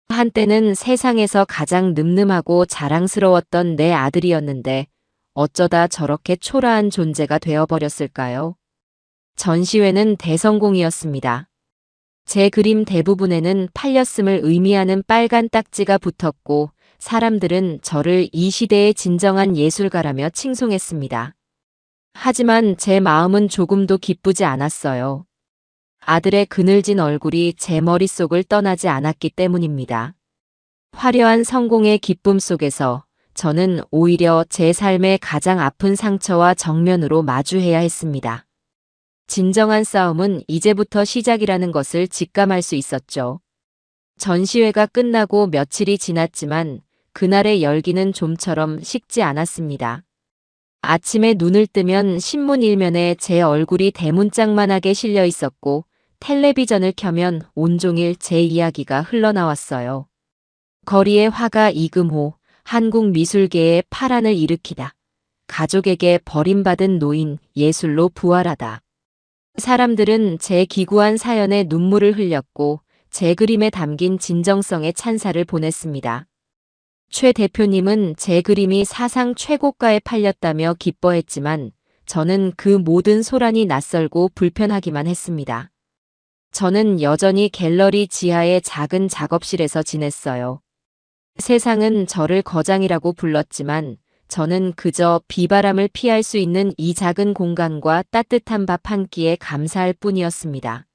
한때는 세상에서 가장 늠름하고 자랑스러웠던 내 아들이었는데 어쩌다 저렇게 초라한 존재가 되어버렸을까요? 전시회는 대성공이었습니다. 제 그림 대부분에는 팔렸음을 의미하는 빨간 딱지가 붙었고 사람들은 저를 이 시대의 진정한 예술가라며 칭송했습니다. 하지만 제 마음은 조금도 기쁘지 않았어요. 아들의 그늘진 얼굴이 제 머릿속을 떠나지 않았기 때문입니다. 화려한 성공의 기쁨 속에서 저는 오히려 제 삶의 가장 아픈 상처와 정면으로 마주해야 했습니다. 진정한 싸움은 이제부터 시작이라는 것을 직감할 수 있었죠. 전시회가 끝나고 며칠이 지났지만 그날의 열기는 좀처럼 식지 않았습니다. 아침에 눈을 뜨면 신문 일면에 제 얼굴이 대문짝만하게 실려 있었고 텔레비전을 켜면 온종일 제 이야기가 흘러나왔어요. 거리의 화가 이금호, 한국 미술계의 파란을 일으키다. 가족에게 버림받은 노인, 예술로 부활하다. 사람들은 제 기구한 사연에 눈물을 흘렸고 제 그림에 담긴 진정성의 찬사를 보냈습니다. 최 대표님은 제 그림이 사상 최고가에 팔렸다며 기뻐했지만 저는 그 모든 소란이 낯설고 불편하기만 했습니다. 저는 여전히 갤러리 지하의 작은 작업실에서 지냈어요. 세상은 저를 거장이라고 불렀지만 저는 그저 비바람을 피할 수 있는 이 작은 공간과 따뜻한 밥 한 끼에 감사할 뿐이었습니다.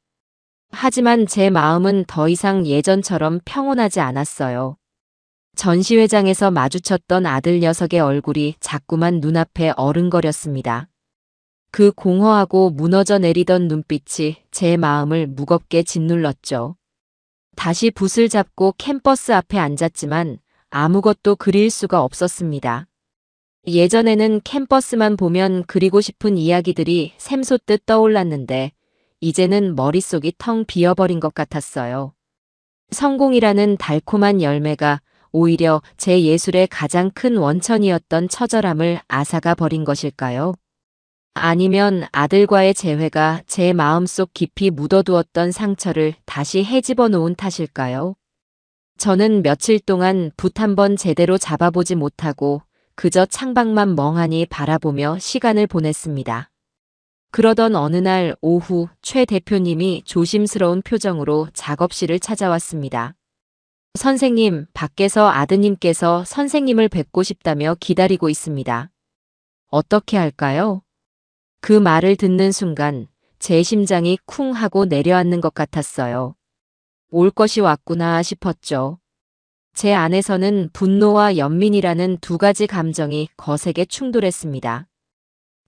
하지만 제 마음은 더 이상 예전처럼 평온하지 않았어요. 전시회장에서 마주쳤던 아들 녀석의 얼굴이 자꾸만 눈앞에 어른거렸습니다. 그 공허하고 무너져 내리던 눈빛이 제 마음을 무겁게 짓눌렀죠. 다시 붓을 잡고 캠퍼스 앞에 앉았지만 아무것도 그릴 수가 없었습니다. 예전에는 캠퍼스만 보면 그리고 싶은 이야기들이 샘솟듯 떠올랐는데 이제는 머릿속이 텅 비어버린 것 같았어요. 성공이라는 달콤한 열매가 오히려 제 예술의 가장 큰 원천이었던 처절함을 앗아가 버린 것일까요? 아니면 아들과의 재회가 제 마음속 깊이 묻어두었던 상처를 다시 헤집어 놓은 탓일까요? 저는 며칠 동안 붓 한 번 제대로 잡아보지 못하고 그저 창밖만 멍하니 바라보며 시간을 보냈습니다. 그러던 어느 날 오후 최 대표님이 조심스러운 표정으로 작업실을 찾아왔습니다. 선생님, 밖에서 아드님께서 선생님을 뵙고 싶다며 기다리고 있습니다. 어떻게 할까요? 그 말을 듣는 순간 제 심장이 쿵 하고 내려앉는 것 같았어요. 올 것이 왔구나 싶었죠. 제 안에서는 분노와 연민이라는 두 가지 감정이 거세게 충돌했습니다.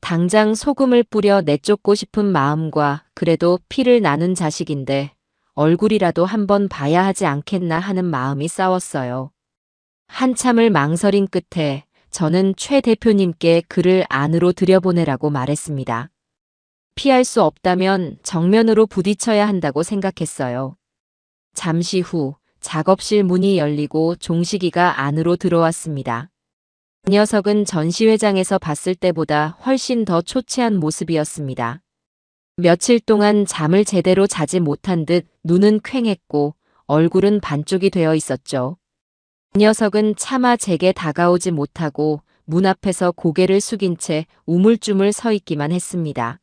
당장 소금을 뿌려 내쫓고 싶은 마음과 그래도 피를 나눈 자식인데 얼굴이라도 한번 봐야 하지 않겠나 하는 마음이 싸웠어요. 한참을 망설인 끝에 저는 최 대표님께 그를 안으로 들여보내라고 말했습니다. 피할 수 없다면 정면으로 부딪혀야 한다고 생각했어요. 잠시 후 작업실 문이 열리고 종식이가 안으로 들어왔습니다. 그 녀석은 전시회장에서 봤을 때보다 훨씬 더 초췌한 모습이었습니다. 며칠 동안 잠을 제대로 자지 못한 듯 눈은 퀭했고 얼굴은 반쪽이 되어 있었죠. 그 녀석은 차마 제게 다가오지 못하고 문 앞에서 고개를 숙인 채 우물쭈물 서 있기만 했습니다.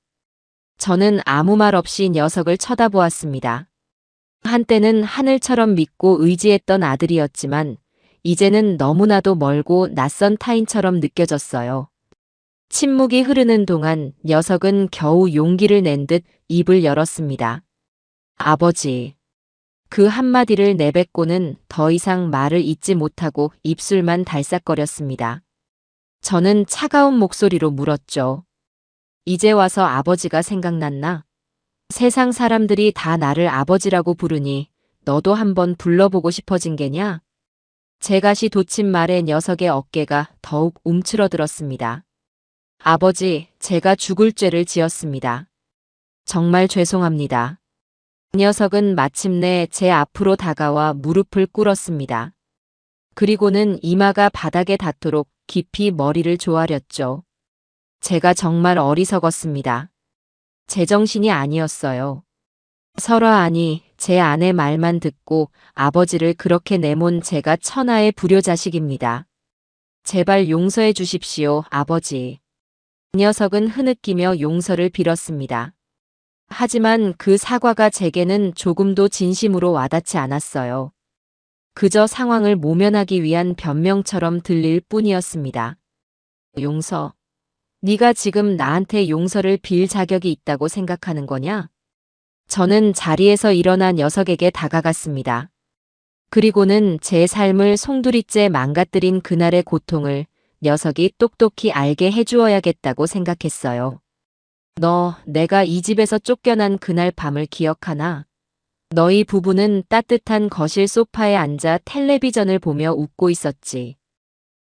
저는 아무 말 없이 녀석을 쳐다보았습니다. 한때는 하늘처럼 믿고 의지했던 아들이었지만 이제는 너무나도 멀고 낯선 타인처럼 느껴졌어요. 침묵이 흐르는 동안 녀석은 겨우 용기를 낸 듯 입을 열었습니다. 아버지. 그 한마디를 내뱉고는 더 이상 말을 잇지 못하고 입술만 달싹거렸습니다. 저는 차가운 목소리로 물었죠. 이제 와서 아버지가 생각났나? 세상 사람들이 다 나를 아버지라고 부르니 너도 한번 불러보고 싶어진 게냐? 제 가시 돋친 말에 녀석의 어깨가 더욱 움츠러들었습니다. 아버지, 제가 죽을 죄를 지었습니다. 정말 죄송합니다. 그 녀석은 마침내 제 앞으로 다가와 무릎을 꿇었습니다. 그리고는 이마가 바닥에 닿도록 깊이 머리를 조아렸죠. 제가 정말 어리석었습니다. 제정신이 아니었어요. 설아 아니, 제 아내 말만 듣고 아버지를 그렇게 내몬 제가 천하의 불효자식입니다. 제발 용서해 주십시오, 아버지. 녀석은 흐느끼며 용서를 빌었습니다. 하지만 그 사과가 제게는 조금도 진심으로 와닿지 않았어요. 그저 상황을 모면하기 위한 변명처럼 들릴 뿐이었습니다. 용서. 네가 지금 나한테 용서를 빌 자격이 있다고 생각하는 거냐? 저는 자리에서 일어나 녀석에게 다가갔습니다. 그리고는 제 삶을 송두리째 망가뜨린 그날의 고통을 녀석이 똑똑히 알게 해주어야겠다고 생각했어요. 너, 내가 이 집에서 쫓겨난 그날 밤을 기억하나? 너희 부부는 따뜻한 거실 소파에 앉아 텔레비전을 보며 웃고 있었지.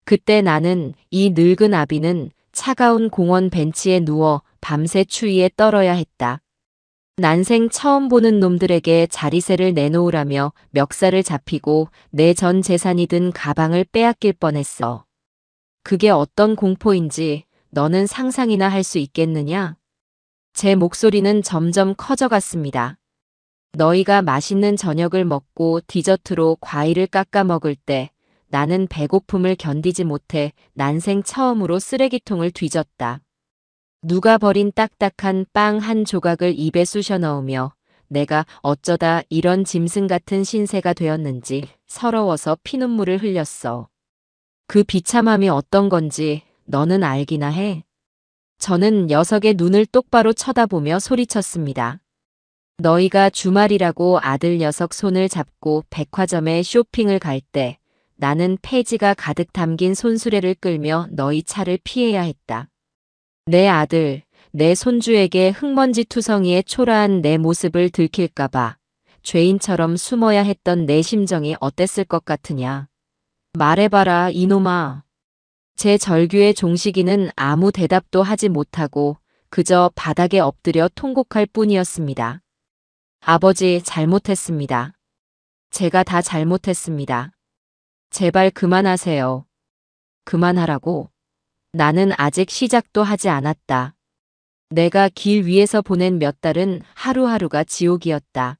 그때 나는, 이 늙은 아비는 차가운 공원 벤치에 누워 밤새 추위에 떨어야 했다. 난생 처음 보는 놈들에게 자리세를 내놓으라며 멱살을 잡히고 내 전 재산이 든 가방을 빼앗길 뻔했어. 그게 어떤 공포인지 너는 상상이나 할 수 있겠느냐? 제 목소리는 점점 커져갔습니다. 너희가 맛있는 저녁을 먹고 디저트로 과일을 깎아 먹을 때 나는 배고픔을 견디지 못해 난생 처음으로 쓰레기통을 뒤졌다. 누가 버린 딱딱한 빵 한 조각을 입에 쑤셔 넣으며 내가 어쩌다 이런 짐승 같은 신세가 되었는지 서러워서 피눈물을 흘렸어. 그 비참함이 어떤 건지 너는 알기나 해? 저는 녀석의 눈을 똑바로 쳐다보며 소리쳤습니다. 너희가 주말이라고 아들 녀석 손을 잡고 백화점에 쇼핑을 갈 때 나는 폐지가 가득 담긴 손수레를 끌며 너희 차를 피해야 했다. 내 아들, 내 손주에게 흙먼지 투성이에 초라한 내 모습을 들킬까봐 죄인처럼 숨어야 했던 내 심정이 어땠을 것 같으냐. 말해봐라, 이놈아. 제 절규의 종식이는 아무 대답도 하지 못하고 그저 바닥에 엎드려 통곡할 뿐이었습니다. 아버지, 잘못했습니다. 제가 다 잘못했습니다. 제발 그만하세요. 그만하라고? 나는 아직 시작도 하지 않았다. 내가 길 위에서 보낸 몇 달은 하루하루가 지옥이었다.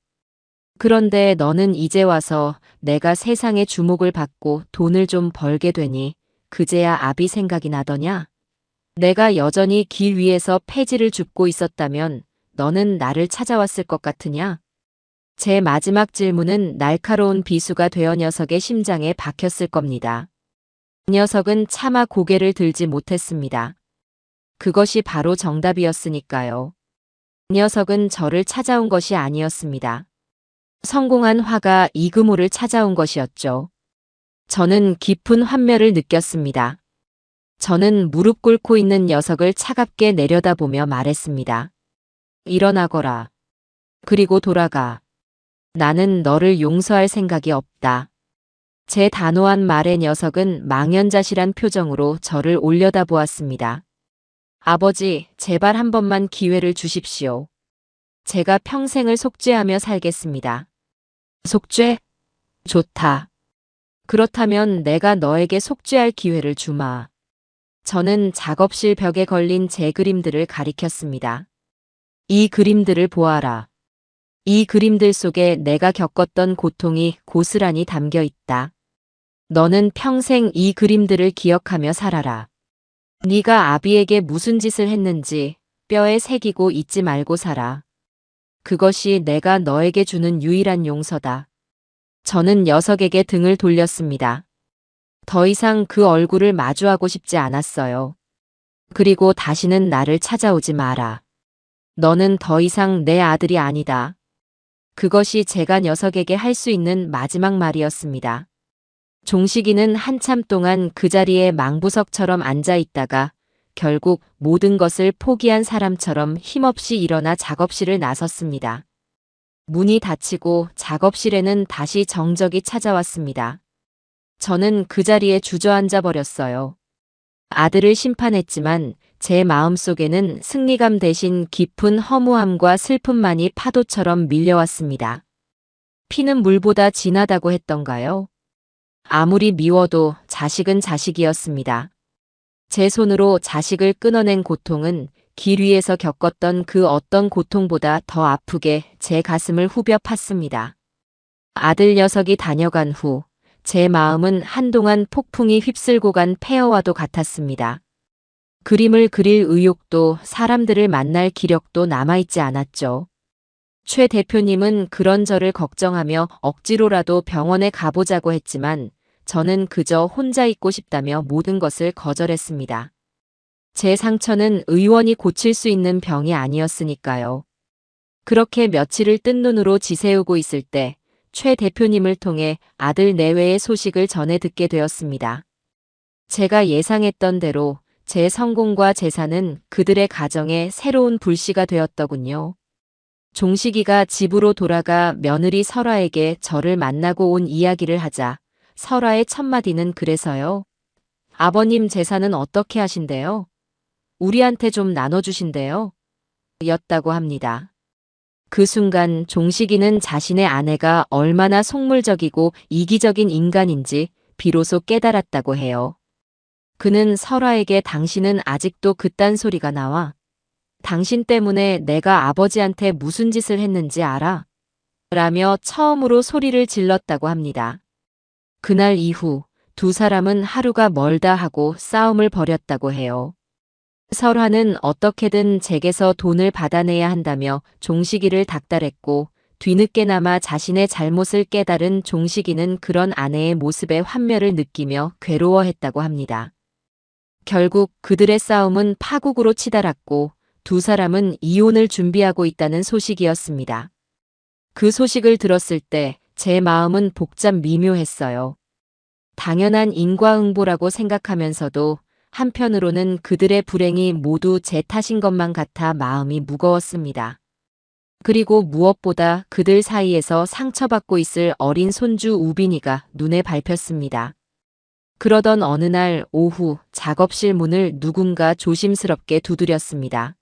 그런데 너는 이제 와서 내가 세상의 주목을 받고 돈을 좀 벌게 되니 그제야 아비 생각이 나더냐? 내가 여전히 길 위에서 폐지를 줍고 있었다면 너는 나를 찾아왔을 것 같으냐? 제 마지막 질문은 날카로운 비수가 되어 녀석의 심장에 박혔을 겁니다. 녀석은 차마 고개를 들지 못했습니다. 그것이 바로 정답이었으니까요. 녀석은 저를 찾아온 것이 아니었습니다. 성공한 화가 이금호를 찾아온 것이었죠. 저는 깊은 환멸을 느꼈습니다. 저는 무릎 꿇고 있는 녀석을 차갑게 내려다보며 말했습니다. 일어나거라. 그리고 돌아가. 나는 너를 용서할 생각이 없다. 제 단호한 말에 녀석은 망연자실한 표정으로 저를 올려다보았습니다. 아버지, 제발 한 번만 기회를 주십시오. 제가 평생을 속죄하며 살겠습니다. 속죄? 좋다. 그렇다면 내가 너에게 속죄할 기회를 주마. 저는 작업실 벽에 걸린 제 그림들을 가리켰습니다. 이 그림들을 보아라. 이 그림들 속에 내가 겪었던 고통이 고스란히 담겨 있다. 너는 평생 이 그림들을 기억하며 살아라. 네가 아비에게 무슨 짓을 했는지 뼈에 새기고 잊지 말고 살아. 그것이 내가 너에게 주는 유일한 용서다. 저는 녀석에게 등을 돌렸습니다. 더 이상 그 얼굴을 마주하고 싶지 않았어요. 그리고 다시는 나를 찾아오지 마라. 너는 더 이상 내 아들이 아니다. 그것이 제가 녀석에게 할 수 있는 마지막 말이었습니다. 종식이는 한참 동안 그 자리에 망부석처럼 앉아 있다가 결국 모든 것을 포기한 사람처럼 힘없이 일어나 작업실을 나섰습니다. 문이 닫히고 작업실에는 다시 정적이 찾아왔습니다. 저는 그 자리에 주저앉아 버렸어요. 아들을 심판했지만 제 마음속에는 승리감 대신 깊은 허무함과 슬픔만이 파도처럼 밀려왔습니다. 피는 물보다 진하다고 했던가요? 아무리 미워도 자식은 자식이었습니다. 제 손으로 자식을 끊어낸 고통은 길 위에서 겪었던 그 어떤 고통보다 더 아프게 제 가슴을 후벼 팠습니다. 아들 녀석이 다녀간 후 제 마음은 한동안 폭풍이 휩쓸고 간 폐허와도 같았습니다. 그림을 그릴 의욕도 사람들을 만날 기력도 남아있지 않았죠. 최 대표님은 그런 저를 걱정하며 억지로라도 병원에 가보자고 했지만 저는 그저 혼자 있고 싶다며 모든 것을 거절했습니다. 제 상처는 의원이 고칠 수 있는 병이 아니었으니까요. 그렇게 며칠을 뜬 눈으로 지새우고 있을 때 최 대표님을 통해 아들 내외의 소식을 전해 듣게 되었습니다. 제가 예상했던 대로 제 성공과 재산은 그들의 가정에 새로운 불씨가 되었더군요. 종식이가 집으로 돌아가 며느리 설아에게 저를 만나고 온 이야기를 하자 설아의 첫마디는 그래서요. 아버님 재산은 어떻게 하신대요? 우리한테 좀 나눠주신대요? 였다고 합니다. 그 순간 종식이는 자신의 아내가 얼마나 속물적이고 이기적인 인간인지 비로소 깨달았다고 해요. 그는 설아에게 당신은 아직도 그딴 소리가 나와? 당신 때문에 내가 아버지한테 무슨 짓을 했는지 알아? 라며 처음으로 소리를 질렀다고 합니다. 그날 이후 두 사람은 하루가 멀다 하고 싸움을 벌였다고 해요. 설화는 어떻게든 제게서 돈을 받아내야 한다며 종식이를 닥달했고 뒤늦게나마 자신의 잘못을 깨달은 종식이는 그런 아내의 모습에 환멸을 느끼며 괴로워했다고 합니다. 결국 그들의 싸움은 파국으로 치달았고 두 사람은 이혼을 준비하고 있다는 소식이었습니다. 그 소식을 들었을 때 제 마음은 복잡 미묘했어요. 당연한 인과응보라고 생각하면서도 한편으로는 그들의 불행이 모두 제 탓인 것만 같아 마음이 무거웠습니다. 그리고 무엇보다 그들 사이에서 상처받고 있을 어린 손주 우빈이가 눈에 밟혔습니다. 그러던 어느 날 오후 작업실 문을 누군가 조심스럽게 두드렸습니다.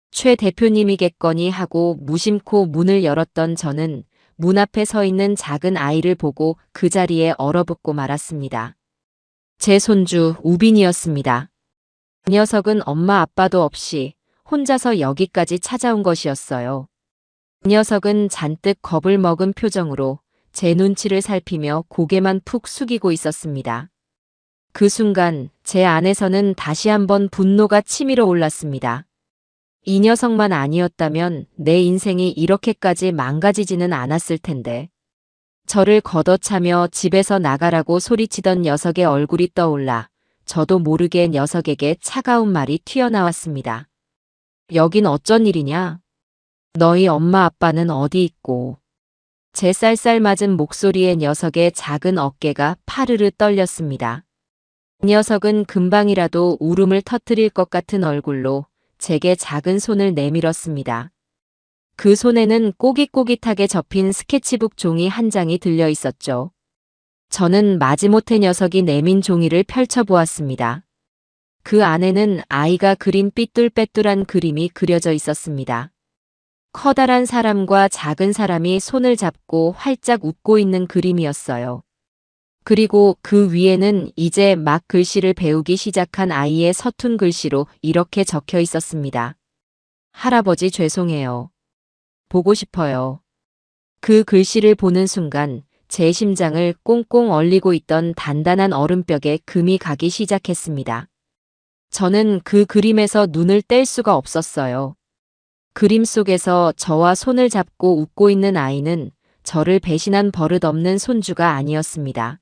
최 대표님이겠거니 하고 무심코 문을 열었던 저는 문 앞에 서 있는 작은 아이를 보고 그 자리에 얼어붙고 말았습니다. 제 손주 우빈이었습니다. 그 녀석은 엄마 아빠도 없이 혼자서 여기까지 찾아온 것이었어요. 그 녀석은 잔뜩 겁을 먹은 표정으로 제 눈치를 살피며 고개만 푹 숙이고 있었습니다. 그 순간 제 안에서는 다시 한번 분노가 치밀어 올랐습니다. 이 녀석만 아니었다면 내 인생이 이렇게까지 망가지지는 않았을 텐데. 저를 걷어차며 집에서 나가라고 소리치던 녀석의 얼굴이 떠올라 저도 모르게 녀석에게 차가운 말이 튀어나왔습니다. 여긴 어쩐 일이냐? 너희 엄마 아빠는 어디 있고? 제 쌀쌀맞은 목소리에 녀석의 작은 어깨가 파르르 떨렸습니다. 녀석은 금방이라도 울음을 터뜨릴 것 같은 얼굴로 제게 작은 손을 내밀었습니다. 그 손에는 꼬깃꼬깃하게 접힌 스케치북 종이 한 장이 들려 있었죠. 저는 마지못해 녀석이 내민 종이를 펼쳐보았습니다. 그 안에는 아이가 그린 삐뚤빼뚤한 그림이 그려져 있었습니다. 커다란 사람과 작은 사람이 손을 잡고 활짝 웃고 있는 그림이었어요. 그리고 그 위에는 이제 막 글씨를 배우기 시작한 아이의 서툰 글씨로 이렇게 적혀 있었습니다. 할아버지 죄송해요. 보고 싶어요. 그 글씨를 보는 순간 제 심장을 꽁꽁 얼리고 있던 단단한 얼음벽에 금이 가기 시작했습니다. 저는 그 그림에서 눈을 뗄 수가 없었어요. 그림 속에서 저와 손을 잡고 웃고 있는 아이는 저를 배신한 버릇없는 손주가 아니었습니다.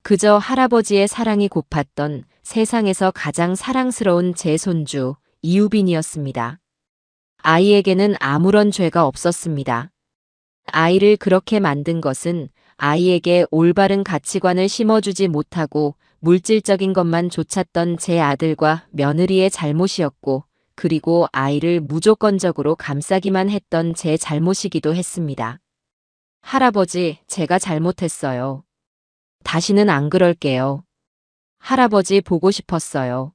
그저 할아버지의 사랑이 고팠던 세상에서 가장 사랑스러운 제 손주 이우빈이었습니다. 아이에게는 아무런 죄가 없었습니다. 아이를 그렇게 만든 것은 아이에게 올바른 가치관을 심어주지 못하고 물질적인 것만 좇았던 제 아들과 며느리의 잘못이었고 그리고 아이를 무조건적으로 감싸기만 했던 제 잘못이기도 했습니다. 할아버지, 제가 잘못했어요. 다시는 안 그럴게요. 할아버지 보고 싶었어요.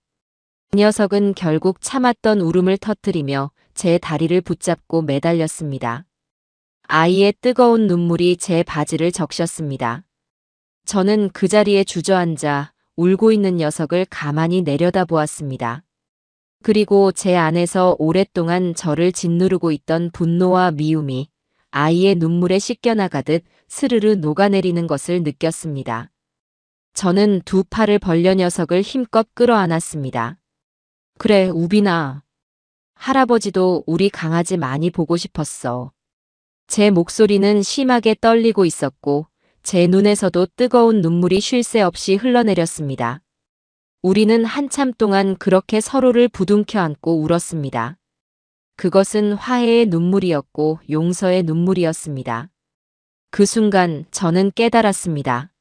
그 녀석은 결국 참았던 울음을 터뜨리며 제 다리를 붙잡고 매달렸습니다. 아이의 뜨거운 눈물이 제 바지를 적셨습니다. 저는 그 자리에 주저앉아 울고 있는 녀석을 가만히 내려다보았습니다. 그리고 제 안에서 오랫동안 저를 짓누르고 있던 분노와 미움이 아이의 눈물에 씻겨나가듯 스르르 녹아내리는 것을 느꼈습니다. 저는 두 팔을 벌려 녀석을 힘껏 끌어안았습니다. 그래, 우빈아. 할아버지도 우리 강아지 많이 보고 싶었어. 제 목소리는 심하게 떨리고 있었고 제 눈에서도 뜨거운 눈물이 쉴 새 없이 흘러내렸습니다. 우리는 한참 동안 그렇게 서로를 부둥켜 안고 울었습니다. 그것은 화해의 눈물이었고 용서의 눈물이었습니다. 그 순간 저는 깨달았습니다.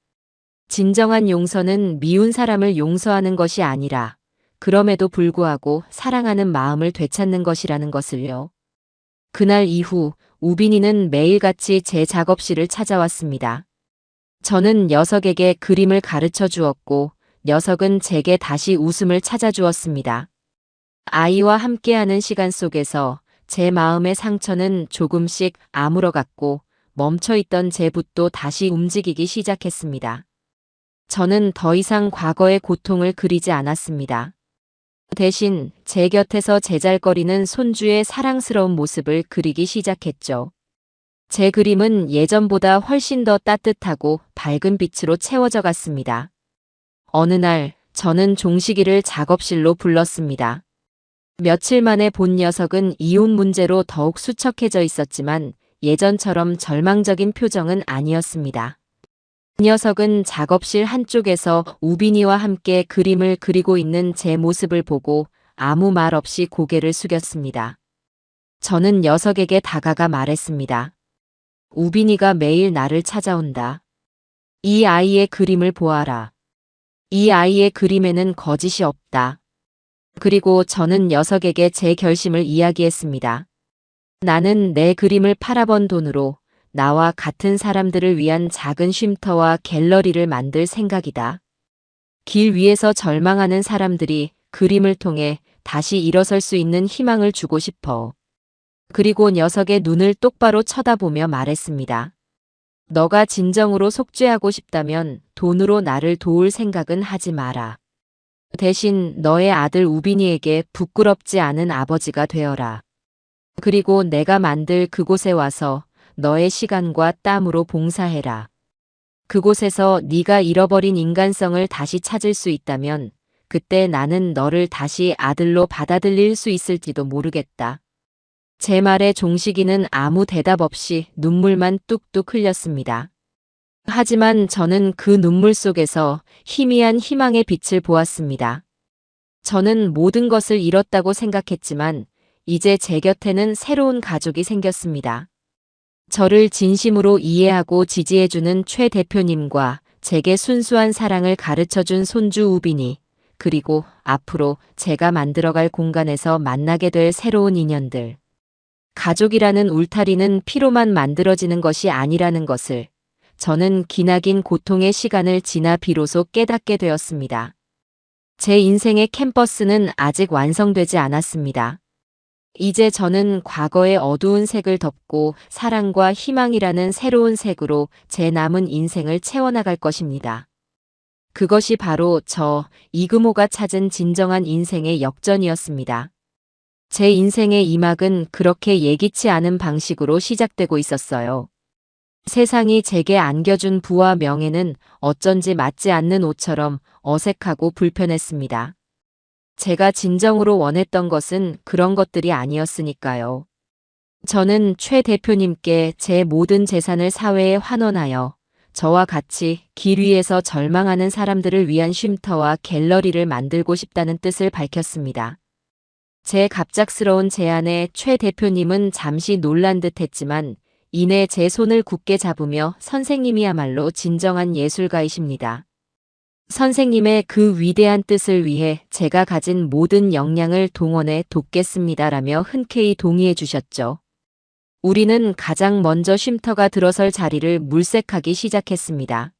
진정한 용서는 미운 사람을 용서하는 것이 아니라 그럼에도 불구하고 사랑하는 마음을 되찾는 것이라는 것을요. 그날 이후 우빈이는 매일같이 제 작업실을 찾아왔습니다. 저는 녀석에게 그림을 가르쳐 주었고 녀석은 제게 다시 웃음을 찾아주었습니다. 아이와 함께하는 시간 속에서 제 마음의 상처는 조금씩 아물어갔고 멈춰있던 제 붓도 다시 움직이기 시작했습니다. 저는 더 이상 과거의 고통을 그리지 않았습니다. 대신 제 곁에서 제잘거리는 손주의 사랑스러운 모습을 그리기 시작했죠. 제 그림은 예전보다 훨씬 더 따뜻하고 밝은 빛으로 채워져 갔습니다. 어느 날 저는 종식이를 작업실로 불렀습니다. 며칠 만에 본 녀석은 이혼 문제로 더욱 수척해져 있었지만 예전처럼 절망적인 표정은 아니었습니다. 그 녀석은 작업실 한쪽에서 우빈이와 함께 그림을 그리고 있는 제 모습을 보고 아무 말 없이 고개를 숙였습니다. 저는 녀석에게 다가가 말했습니다. 우빈이가 매일 나를 찾아온다. 이 아이의 그림을 보아라. 이 아이의 그림에는 거짓이 없다. 그리고 저는 녀석에게 제 결심을 이야기했습니다. 나는 내 그림을 팔아번 돈으로 나와 같은 사람들을 위한 작은 쉼터와 갤러리를 만들 생각이다. 길 위에서 절망하는 사람들이 그림을 통해 다시 일어설 수 있는 희망을 주고 싶어. 그리고 녀석의 눈을 똑바로 쳐다보며 말했습니다. 너가 진정으로 속죄하고 싶다면 돈으로 나를 도울 생각은 하지 마라. 대신 너의 아들 우빈이에게 부끄럽지 않은 아버지가 되어라. 그리고 내가 만들 그곳에 와서 너의 시간과 땀으로 봉사해라. 그곳에서 네가 잃어버린 인간성을 다시 찾을 수 있다면 그때 나는 너를 다시 아들로 받아들일 수 있을지도 모르겠다. 제 말에 종식이는 아무 대답 없이 눈물만 뚝뚝 흘렸습니다. 하지만 저는 그 눈물 속에서 희미한 희망의 빛을 보았습니다. 저는 모든 것을 잃었다고 생각했지만 이제 제 곁에는 새로운 가족이 생겼습니다. 저를 진심으로 이해하고 지지해주는 최 대표님과 제게 순수한 사랑을 가르쳐준 손주 우빈이, 그리고 앞으로 제가 만들어갈 공간에서 만나게 될 새로운 인연들. 가족이라는 울타리는 피로만 만들어지는 것이 아니라는 것을 저는 기나긴 고통의 시간을 지나 비로소 깨닫게 되었습니다. 제 인생의 캠퍼스는 아직 완성되지 않았습니다. 이제 저는 과거의 어두운 색을 덮고 사랑과 희망이라는 새로운 색으로 제 남은 인생을 채워나갈 것입니다. 그것이 바로 저 이금호가 찾은 진정한 인생의 역전이었습니다. 제 인생의 이막은 그렇게 예기치 않은 방식으로 시작되고 있었어요. 세상이 제게 안겨준 부와 명예는 어쩐지 맞지 않는 옷처럼 어색하고 불편했습니다. 제가 진정으로 원했던 것은 그런 것들이 아니었으니까요. 저는 최 대표님께 제 모든 재산을 사회에 환원하여 저와 같이 길 위에서 절망하는 사람들을 위한 쉼터와 갤러리를 만들고 싶다는 뜻을 밝혔습니다. 제 갑작스러운 제안에 최 대표님은 잠시 놀란 듯 했지만 이내 제 손을 굳게 잡으며 선생님이야말로 진정한 예술가이십니다. 선생님의 그 위대한 뜻을 위해 제가 가진 모든 역량을 동원해 돕겠습니다라며 흔쾌히 동의해 주셨죠. 우리는 가장 먼저 쉼터가 들어설 자리를 물색하기 시작했습니다.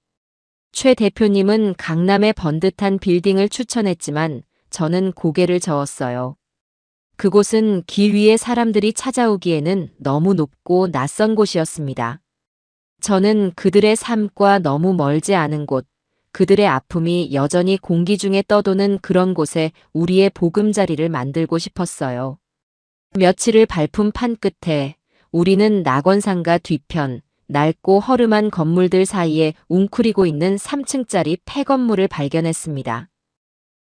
최 대표님은 강남의 번듯한 빌딩을 추천했지만 저는 고개를 저었어요. 그곳은 길 위에 사람들이 찾아오기에는 너무 높고 낯선 곳이었습니다. 저는 그들의 삶과 너무 멀지 않은 곳, 그들의 아픔이 여전히 공기 중에 떠도는 그런 곳에 우리의 보금자리를 만들고 싶었어요. 며칠을 발품 판 끝에 우리는 낙원상가 뒤편, 낡고 허름한 건물들 사이에 웅크리고 있는 3층짜리 폐건물을 발견했습니다.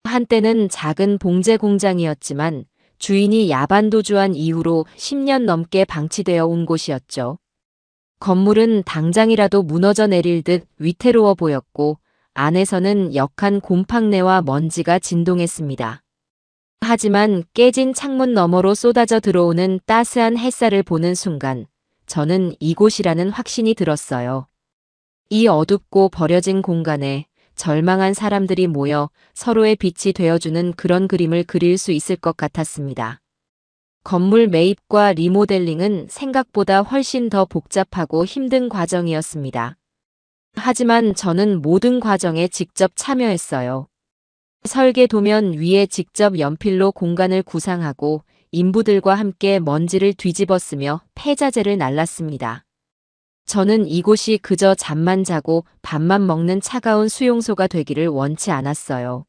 한때는 작은 봉제 공장이었지만 주인이 야반도주한 이후로 10년 넘게 방치되어 온 곳이었죠. 건물은 당장이라도 무너져 내릴 듯 위태로워 보였고 안에서는 역한 곰팡내와 먼지가 진동했습니다. 하지만 깨진 창문 너머로 쏟아져 들어오는 따스한 햇살을 보는 순간 저는 이곳이라는 확신이 들었어요. 이 어둡고 버려진 공간에 절망한 사람들이 모여 서로의 빛이 되어주는 그런 그림을 그릴 수 있을 것 같았습니다. 건물 매입과 리모델링은 생각보다 훨씬 더 복잡하고 힘든 과정이었습니다. 하지만 저는 모든 과정에 직접 참여했어요. 설계 도면 위에 직접 연필로 공간을 구상하고 인부들과 함께 먼지를 뒤집어쓰며 폐자재를 날랐습니다. 저는 이곳이 그저 잠만 자고 밥만 먹는 차가운 수용소가 되기를 원치 않았어요.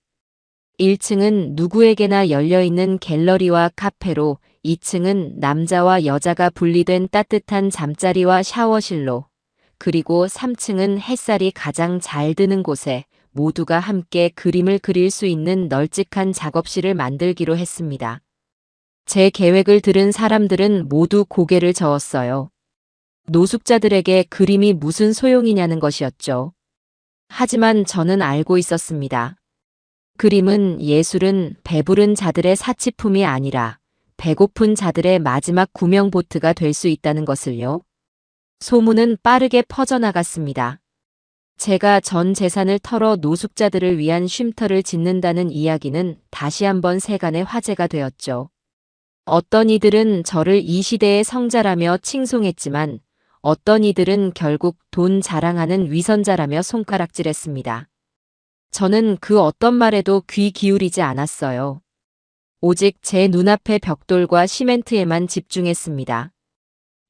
1층은 누구에게나 열려있는 갤러리와 카페로, 2층은 남자와 여자가 분리된 따뜻한 잠자리와 샤워실로, 그리고 3층은 햇살이 가장 잘 드는 곳에 모두가 함께 그림을 그릴 수 있는 널찍한 작업실을 만들기로 했습니다. 제 계획을 들은 사람들은 모두 고개를 저었어요. 노숙자들에게 그림이 무슨 소용이냐는 것이었죠. 하지만 저는 알고 있었습니다. 그림은, 예술은 배부른 자들의 사치품이 아니라 배고픈 자들의 마지막 구명보트가 될 수 있다는 것을요. 소문은 빠르게 퍼져나갔습니다. 제가 전 재산을 털어 노숙자들을 위한 쉼터를 짓는다는 이야기는 다시 한번 세간의 화제가 되었죠. 어떤 이들은 저를 이 시대의 성자라며 칭송했지만 어떤 이들은 결국 돈 자랑하는 위선자라며 손가락질했습니다. 저는 그 어떤 말에도 귀 기울이지 않았어요. 오직 제 눈앞의 벽돌과 시멘트에만 집중했습니다.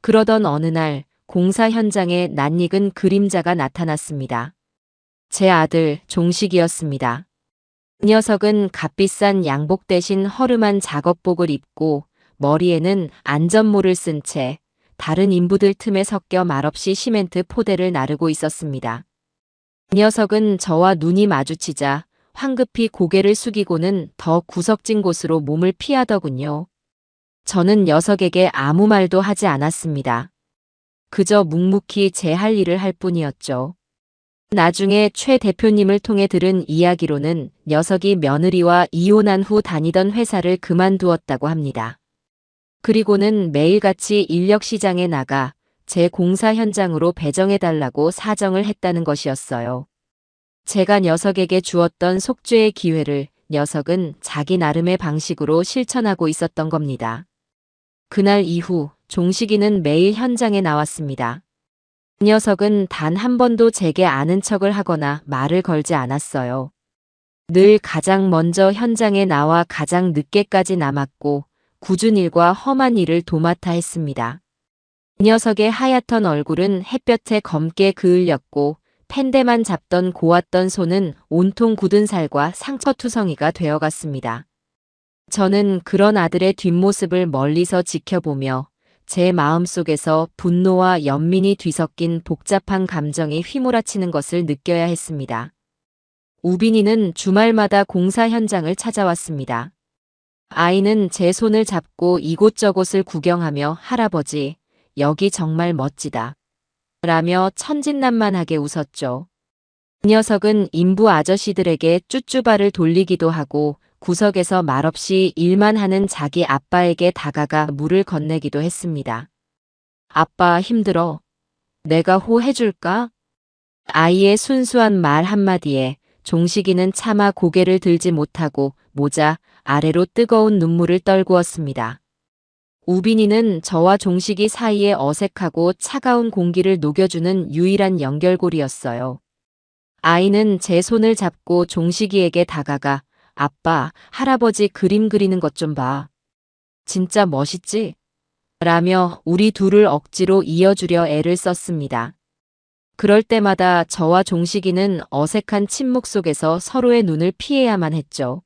그러던 어느 날 공사 현장에 낯익은 그림자가 나타났습니다. 제 아들 종식이었습니다. 그 녀석은 값비싼 양복 대신 허름한 작업복을 입고 머리에는 안전모를 쓴 채 다른 인부들 틈에 섞여 말없이 시멘트 포대를 나르고 있었습니다. 그 녀석은 저와 눈이 마주치자 황급히 고개를 숙이고는 더 구석진 곳으로 몸을 피하더군요. 저는 녀석에게 아무 말도 하지 않았습니다. 그저 묵묵히 제 할 일을 할 뿐이었죠. 나중에 최 대표님을 통해 들은 이야기로는 녀석이 며느리와 이혼한 후 다니던 회사를 그만두었다고 합니다. 그리고는 매일같이 인력시장에 나가 제 공사 현장으로 배정해달라고 사정을 했다는 것이었어요. 제가 녀석에게 주었던 속죄의 기회를 녀석은 자기 나름의 방식으로 실천하고 있었던 겁니다. 그날 이후 종식이는 매일 현장에 나왔습니다. 그 녀석은 단 한 번도 제게 아는 척을 하거나 말을 걸지 않았어요. 늘 가장 먼저 현장에 나와 가장 늦게까지 남았고 굳은 일과 험한 일을 도맡아 했습니다. 그 녀석의 하얗던 얼굴은 햇볕에 검게 그을렸고 펜대만 잡던 고왔던 손은 온통 굳은 살과 상처투성이가 되어갔습니다. 저는 그런 아들의 뒷모습을 멀리서 지켜보며 제 마음속에서 분노와 연민이 뒤섞인 복잡한 감정이 휘몰아치는 것을 느껴야 했습니다. 우빈이는 주말마다 공사 현장을 찾아왔습니다. 아이는 제 손을 잡고 이곳저곳을 구경하며 할아버지, 여기 정말 멋지다. 라며 천진난만하게 웃었죠. 그 녀석은 인부 아저씨들에게 쭈쭈바를 돌리기도 하고 구석에서 말없이 일만 하는 자기 아빠에게 다가가 물을 건네기도 했습니다. 아빠 힘들어. 내가 호해줄까? 아이의 순수한 말 한마디에 종식이는 차마 고개를 들지 못하고 모자 아래로 뜨거운 눈물을 떨구었습니다. 우빈이는 저와 종식이 사이에 어색하고 차가운 공기를 녹여주는 유일한 연결고리였어요. 아이는 제 손을 잡고 종식이에게 다가가 아빠, 할아버지 그림 그리는 것 좀 봐. 진짜 멋있지? 라며 우리 둘을 억지로 이어주려 애를 썼습니다. 그럴 때마다 저와 종식이는 어색한 침묵 속에서 서로의 눈을 피해야만 했죠.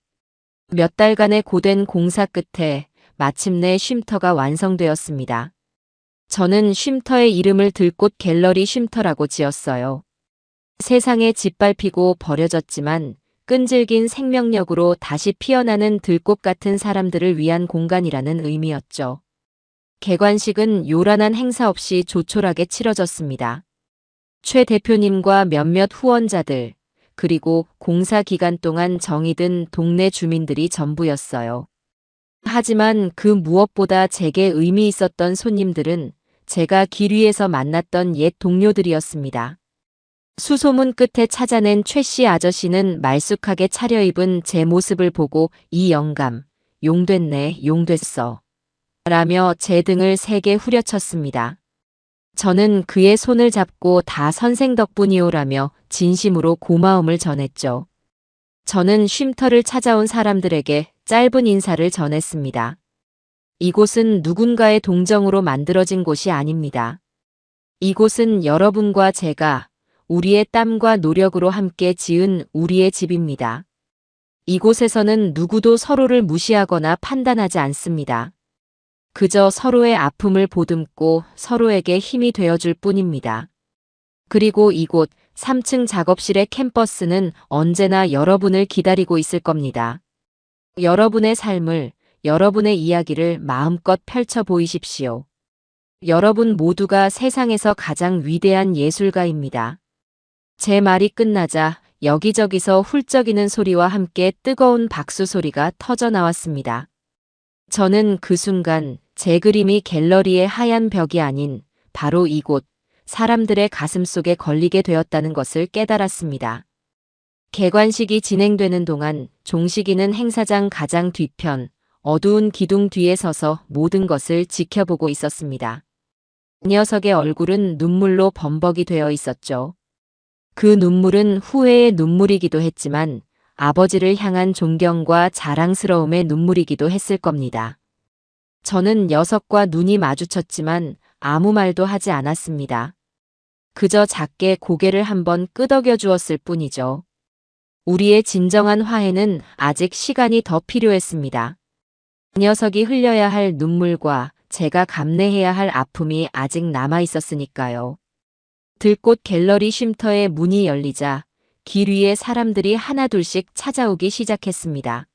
몇 달간의 고된 공사 끝에 마침내 쉼터가 완성되었습니다. 저는 쉼터의 이름을 들꽃 갤러리 쉼터라고 지었어요. 세상에 짓밟히고 버려졌지만 끈질긴 생명력으로 다시 피어나는 들꽃 같은 사람들을 위한 공간이라는 의미였죠. 개관식은 요란한 행사 없이 조촐하게 치러졌습니다. 최 대표님과 몇몇 후원자들, 그리고 공사 기간 동안 정이 든 동네 주민들이 전부였어요. 하지만 그 무엇보다 제게 의미 있었던 손님들은 제가 길 위에서 만났던 옛 동료들이었습니다. 수소문 끝에 찾아낸 최 씨 아저씨는 말쑥하게 차려입은 제 모습을 보고 이 영감, 용됐네, 용됐어. 라며 제 등을 세게 후려쳤습니다. 저는 그의 손을 잡고 다 선생 덕분이오라며 진심으로 고마움을 전했죠. 저는 쉼터를 찾아온 사람들에게 짧은 인사를 전했습니다. 이곳은 누군가의 동정으로 만들어진 곳이 아닙니다. 이곳은 여러분과 제가 우리의 땀과 노력으로 함께 지은 우리의 집입니다. 이곳에서는 누구도 서로를 무시하거나 판단하지 않습니다. 그저 서로의 아픔을 보듬고 서로에게 힘이 되어줄 뿐입니다. 그리고 이곳 3층 작업실의 캠퍼스는 언제나 여러분을 기다리고 있을 겁니다. 여러분의 삶을, 여러분의 이야기를 마음껏 펼쳐 보이십시오. 여러분 모두가 세상에서 가장 위대한 예술가입니다. 제 말이 끝나자 여기저기서 훌쩍이는 소리와 함께 뜨거운 박수 소리가 터져 나왔습니다. 저는 그 순간 제 그림이 갤러리의 하얀 벽이 아닌 바로 이곳 사람들의 가슴 속에 걸리게 되었다는 것을 깨달았습니다. 개관식이 진행되는 동안 종식이는 행사장 가장 뒤편 어두운 기둥 뒤에 서서 모든 것을 지켜보고 있었습니다. 그 녀석의 얼굴은 눈물로 범벅이 되어 있었죠. 그 눈물은 후회의 눈물이기도 했지만 아버지를 향한 존경과 자랑스러움의 눈물이기도 했을 겁니다. 저는 녀석과 눈이 마주쳤지만 아무 말도 하지 않았습니다. 그저 작게 고개를 한번 끄덕여 주었을 뿐이죠. 우리의 진정한 화해는 아직 시간이 더 필요했습니다. 그 녀석이 흘려야 할 눈물과 제가 감내해야 할 아픔이 아직 남아 있었으니까요. 들꽃 갤러리 쉼터의 문이 열리자 길 위에 사람들이 하나둘씩 찾아오기 시작했습니다.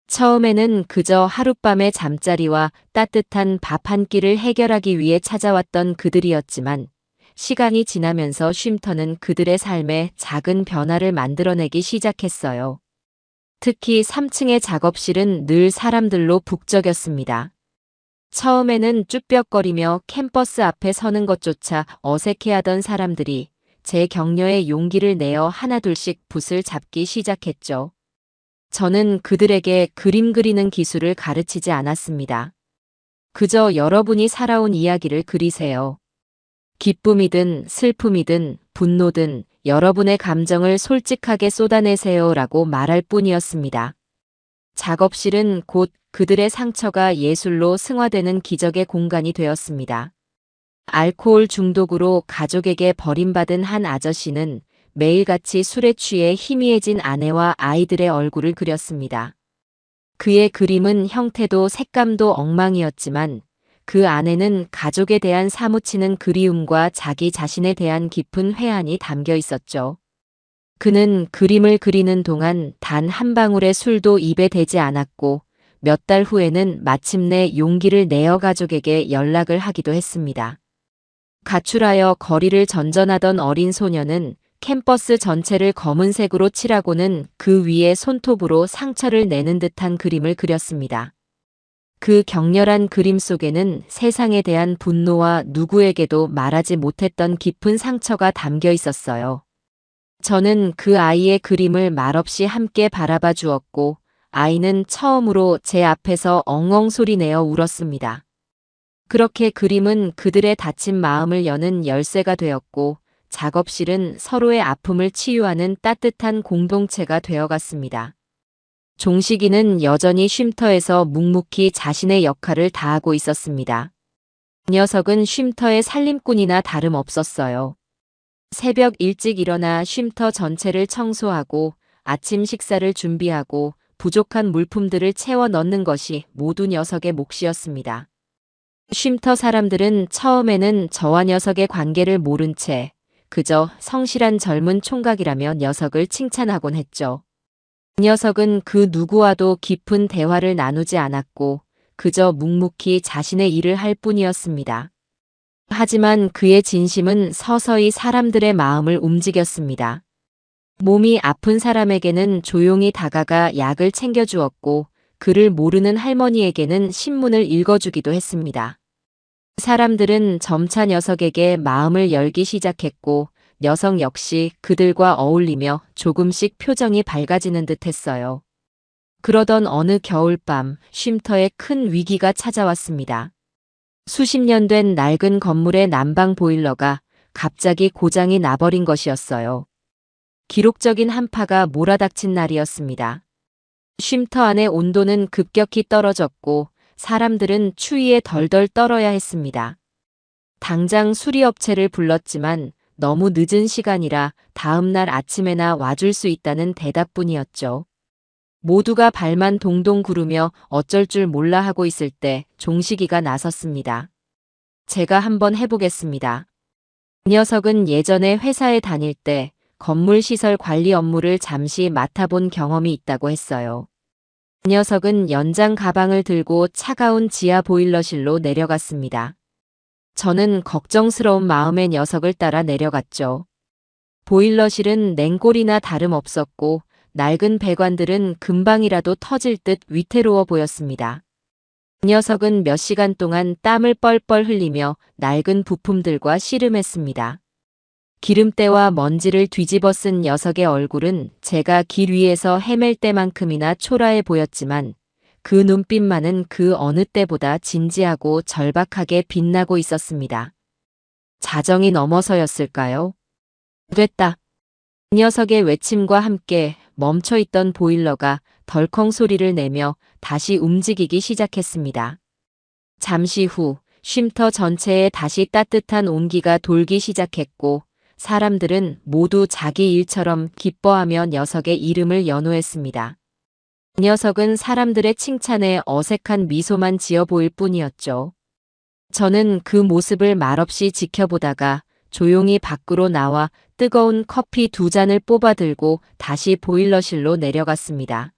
처음에는 그저 하룻밤의 잠자리와 따뜻한 밥 한 끼를 해결하기 위해 찾아왔던 그들이었지만 시간이 지나면서 쉼터는 그들의 삶에 작은 변화를 만들어내기 시작했어요. 특히 3층의 작업실은 늘 사람들로 북적였습니다. 처음에는 쭈뼛거리며 캠퍼스 앞에 서는 것조차 어색해하던 사람들이 제 격려에 용기를 내어 하나둘씩 붓을 잡기 시작했죠. 저는 그들에게 그림 그리는 기술을 가르치지 않았습니다. 그저 여러분이 살아온 이야기를 그리세요. 기쁨이든 슬픔이든 분노든 여러분의 감정을 솔직하게 쏟아내세요라고 말할 뿐이었습니다. 작업실은 곧 그들의 상처가 예술로 승화되는 기적의 공간이 되었습니다. 알코올 중독으로 가족에게 버림받은 한 아저씨는 매일같이 술에 취해 희미해진 아내와 아이들의 얼굴을 그렸습니다. 그의 그림은 형태도 색감도 엉망이었지만 그 안에는 가족에 대한 사무치는 그리움과 자기 자신에 대한 깊은 회한이 담겨 있었죠. 그는 그림을 그리는 동안 단 한 방울의 술도 입에 대지 않았고 몇 달 후에는 마침내 용기를 내어 가족에게 연락을 하기도 했습니다. 가출하여 거리를 전전하던 어린 소녀는 캠퍼스 전체를 검은색으로 칠하고는 그 위에 손톱으로 상처를 내는 듯한 그림을 그렸습니다. 그 격렬한 그림 속에는 세상에 대한 분노와 누구에게도 말하지 못했던 깊은 상처가 담겨 있었어요. 저는 그 아이의 그림을 말없이 함께 바라봐 주었고 아이는 처음으로 제 앞에서 엉엉 소리내어 울었습니다. 그렇게 그림은 그들의 다친 마음을 여는 열쇠가 되었고 작업실은 서로의 아픔을 치유하는 따뜻한 공동체가 되어갔습니다. 종식이는 여전히 쉼터에서 묵묵히 자신의 역할을 다하고 있었습니다. 그 녀석은 쉼터의 살림꾼이나 다름없었어요. 새벽 일찍 일어나 쉼터 전체를 청소하고 아침 식사를 준비하고 부족한 물품들을 채워 넣는 것이 모두 녀석의 몫이었습니다. 쉼터 사람들은 처음에는 저와 녀석의 관계를 모른 채 그저 성실한 젊은 총각이라며 녀석을 칭찬하곤 했죠. 녀석은 그 누구와도 깊은 대화를 나누지 않았고 그저 묵묵히 자신의 일을 할 뿐이었습니다. 하지만 그의 진심은 서서히 사람들의 마음을 움직였습니다. 몸이 아픈 사람에게는 조용히 다가가 약을 챙겨주었고 그를 모르는 할머니에게는 신문을 읽어주기도 했습니다. 사람들은 점차 녀석에게 마음을 열기 시작했고 녀석 역시 그들과 어울리며 조금씩 표정이 밝아지는 듯 했어요. 그러던 어느 겨울밤 쉼터에 큰 위기가 찾아왔습니다. 수십 년 된 낡은 건물의 난방 보일러가 갑자기 고장이 나버린 것이었어요. 기록적인 한파가 몰아닥친 날이었습니다. 쉼터 안의 온도는 급격히 떨어졌고 사람들은 추위에 덜덜 떨어야 했습니다. 당장 수리업체를 불렀지만 너무 늦은 시간이라 다음 날 아침에나 와줄 수 있다는 대답뿐이었죠. 모두가 발만 동동 구르며 어쩔 줄 몰라 하고 있을 때 종식이가 나섰습니다. 제가 한번 해보겠습니다. 그 녀석은 예전에 회사에 다닐 때 건물시설 관리 업무를 잠시 맡아본 경험이 있다고 했어요. 그 녀석은 연장 가방을 들고 차가운 지하 보일러실로 내려갔습니다. 저는 걱정스러운 마음에 녀석을 따라 내려갔죠. 보일러실은 냉골이나 다름없었고 낡은 배관들은 금방이라도 터질 듯 위태로워 보였습니다. 그 녀석은 몇 시간 동안 땀을 뻘뻘 흘리며 낡은 부품들과 씨름했습니다. 기름때와 먼지를 뒤집어 쓴 녀석의 얼굴은 제가 길 위에서 헤맬 때만큼이나 초라해 보였지만 그 눈빛만은 그 어느 때보다 진지하고 절박하게 빛나고 있었습니다. 자정이 넘어서였을까요? 됐다. 그 녀석의 외침과 함께 멈춰있던 보일러가 덜컹 소리를 내며 다시 움직이기 시작했습니다. 잠시 후 쉼터 전체에 다시 따뜻한 온기가 돌기 시작했고 사람들은 모두 자기 일처럼 기뻐하며 녀석의 이름을 연호했습니다. 그 녀석은 사람들의 칭찬에 어색한 미소만 지어 보일 뿐이었죠. 저는 그 모습을 말없이 지켜보다가 조용히 밖으로 나와 뜨거운 커피 2잔을 뽑아 들고 다시 보일러실로 내려갔습니다.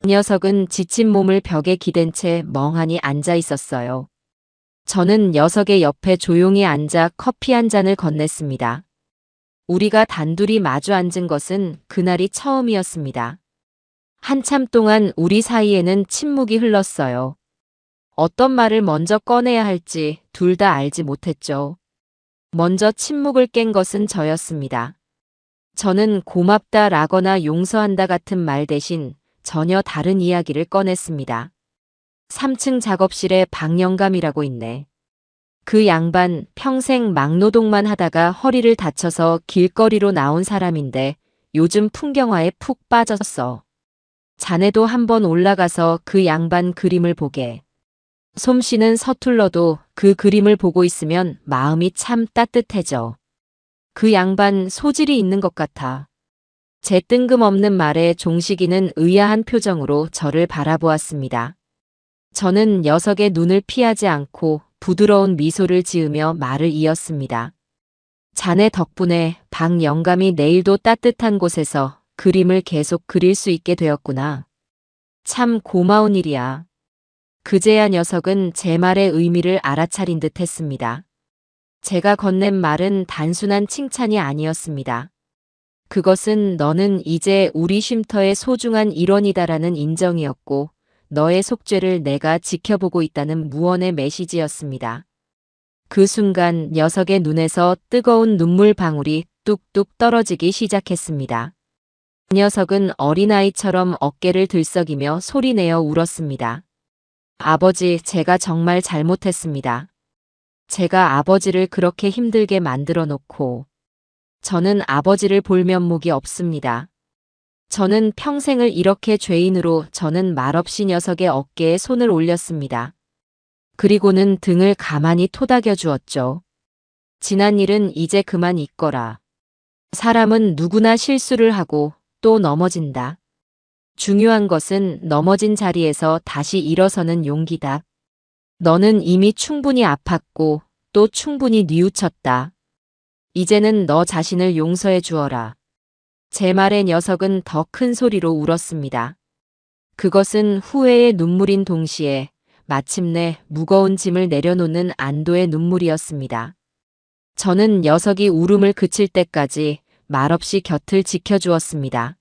그 녀석은 지친 몸을 벽에 기댄 채 멍하니 앉아 있었어요. 저는 녀석의 옆에 조용히 앉아 커피 한 잔을 건넸습니다. 우리가 단둘이 마주 앉은 것은 그날이 처음이었습니다. 한참 동안 우리 사이에는 침묵이 흘렀어요. 어떤 말을 먼저 꺼내야 할지 둘 다 알지 못했죠. 먼저 침묵을 깬 것은 저였습니다. 저는 고맙다 라거나 용서한다 같은 말 대신 전혀 다른 이야기를 꺼냈습니다. 3층 작업실에 박영감이라고 있네. 그 양반 평생 막노동만 하다가 허리를 다쳐서 길거리로 나온 사람인데 요즘 풍경화에 푹 빠졌어. 자네도 한번 올라가서 그 양반 그림을 보게. 솜씨는 서툴러도 그 그림을 보고 있으면 마음이 참 따뜻해져. 그 양반 소질이 있는 것 같아. 제 뜬금없는 말에 종식이는 의아한 표정으로 저를 바라보았습니다. 저는 녀석의 눈을 피하지 않고 부드러운 미소를 지으며 말을 이었습니다. 자네 덕분에 박 영감이 내일도 따뜻한 곳에서 그림을 계속 그릴 수 있게 되었구나. 참 고마운 일이야. 그제야 녀석은 제 말의 의미를 알아차린 듯 했습니다. 제가 건넨 말은 단순한 칭찬이 아니었습니다. 그것은 너는 이제 우리 쉼터의 소중한 일원이다라는 인정이었고 너의 속죄를 내가 지켜보고 있다는 무언의 메시지였습니다. 그 순간 녀석의 눈에서 뜨거운 눈물 방울이 뚝뚝 떨어지기 시작했습니다. 녀석은 어린아이처럼 어깨를 들썩이며 소리내어 울었습니다. 아버지, 제가 정말 잘못했습니다. 제가 아버지를 그렇게 힘들게 만들어 놓고 저는 아버지를 볼 면목이 없습니다. 저는 평생을 이렇게 죄인으로 저는 말없이 녀석의 어깨에 손을 올렸습니다. 그리고는 등을 가만히 토닥여 주었죠. 지난 일은 이제 그만 잊거라. 사람은 누구나 실수를 하고 또 넘어진다. 중요한 것은 넘어진 자리에서 다시 일어서는 용기다. 너는 이미 충분히 아팠고 또 충분히 뉘우쳤다. 이제는 너 자신을 용서해 주어라. 제 말에 녀석은 더 큰 소리로 울었습니다. 그것은 후회의 눈물인 동시에 마침내 무거운 짐을 내려놓는 안도의 눈물이었습니다. 저는 녀석이 울음을 그칠 때까지 말없이 곁을 지켜주었습니다.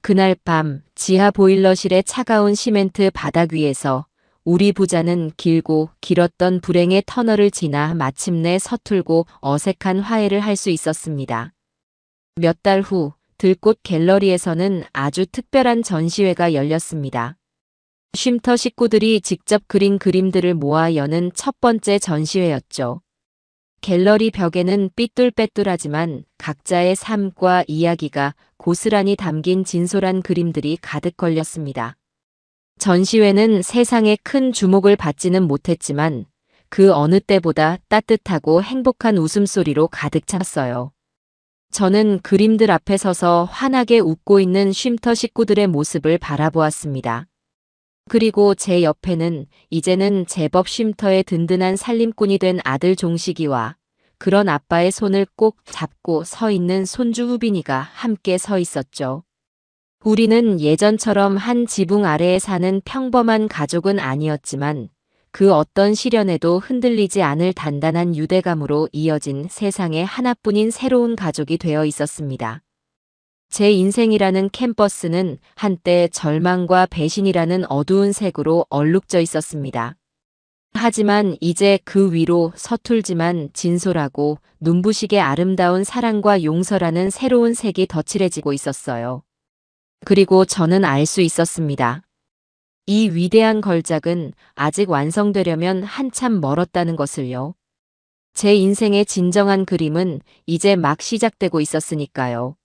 그날 밤 지하 보일러실의 차가운 시멘트 바닥 위에서 우리 부자는 길고 길었던 불행의 터널을 지나 마침내 서툴고 어색한 화해를 할 수 있었습니다. 몇 달 후 들꽃 갤러리에서는 아주 특별한 전시회가 열렸습니다. 쉼터 식구들이 직접 그린 그림들을 모아 여는 첫 번째 전시회였죠. 갤러리 벽에는 삐뚤빼뚤하지만 각자의 삶과 이야기가 고스란히 담긴 진솔한 그림들이 가득 걸렸습니다. 전시회는 세상에 큰 주목을 받지는 못했지만 그 어느 때보다 따뜻하고 행복한 웃음소리로 가득 찼어요. 저는 그림들 앞에 서서 환하게 웃고 있는 쉼터 식구들의 모습을 바라보았습니다. 그리고 제 옆에는 이제는 제법 쉼터의 든든한 살림꾼이 된 아들 종식이와 그런 아빠의 손을 꼭 잡고 서 있는 손주 후빈이가 함께 서 있었죠. 우리는 예전처럼 한 지붕 아래에 사는 평범한 가족은 아니었지만 그 어떤 시련에도 흔들리지 않을 단단한 유대감으로 이어진 세상에 하나뿐인 새로운 가족이 되어 있었습니다. 제 인생이라는 캠퍼스는 한때 절망과 배신이라는 어두운 색으로 얼룩져 있었습니다. 하지만 이제 그 위로 서툴지만 진솔하고 눈부시게 아름다운 사랑과 용서라는 새로운 색이 덧칠해지고 있었어요. 그리고 저는 알 수 있었습니다. 이 위대한 걸작은 아직 완성되려면 한참 멀었다는 것을요. 제 인생의 진정한 그림은 이제 막 시작되고 있었으니까요.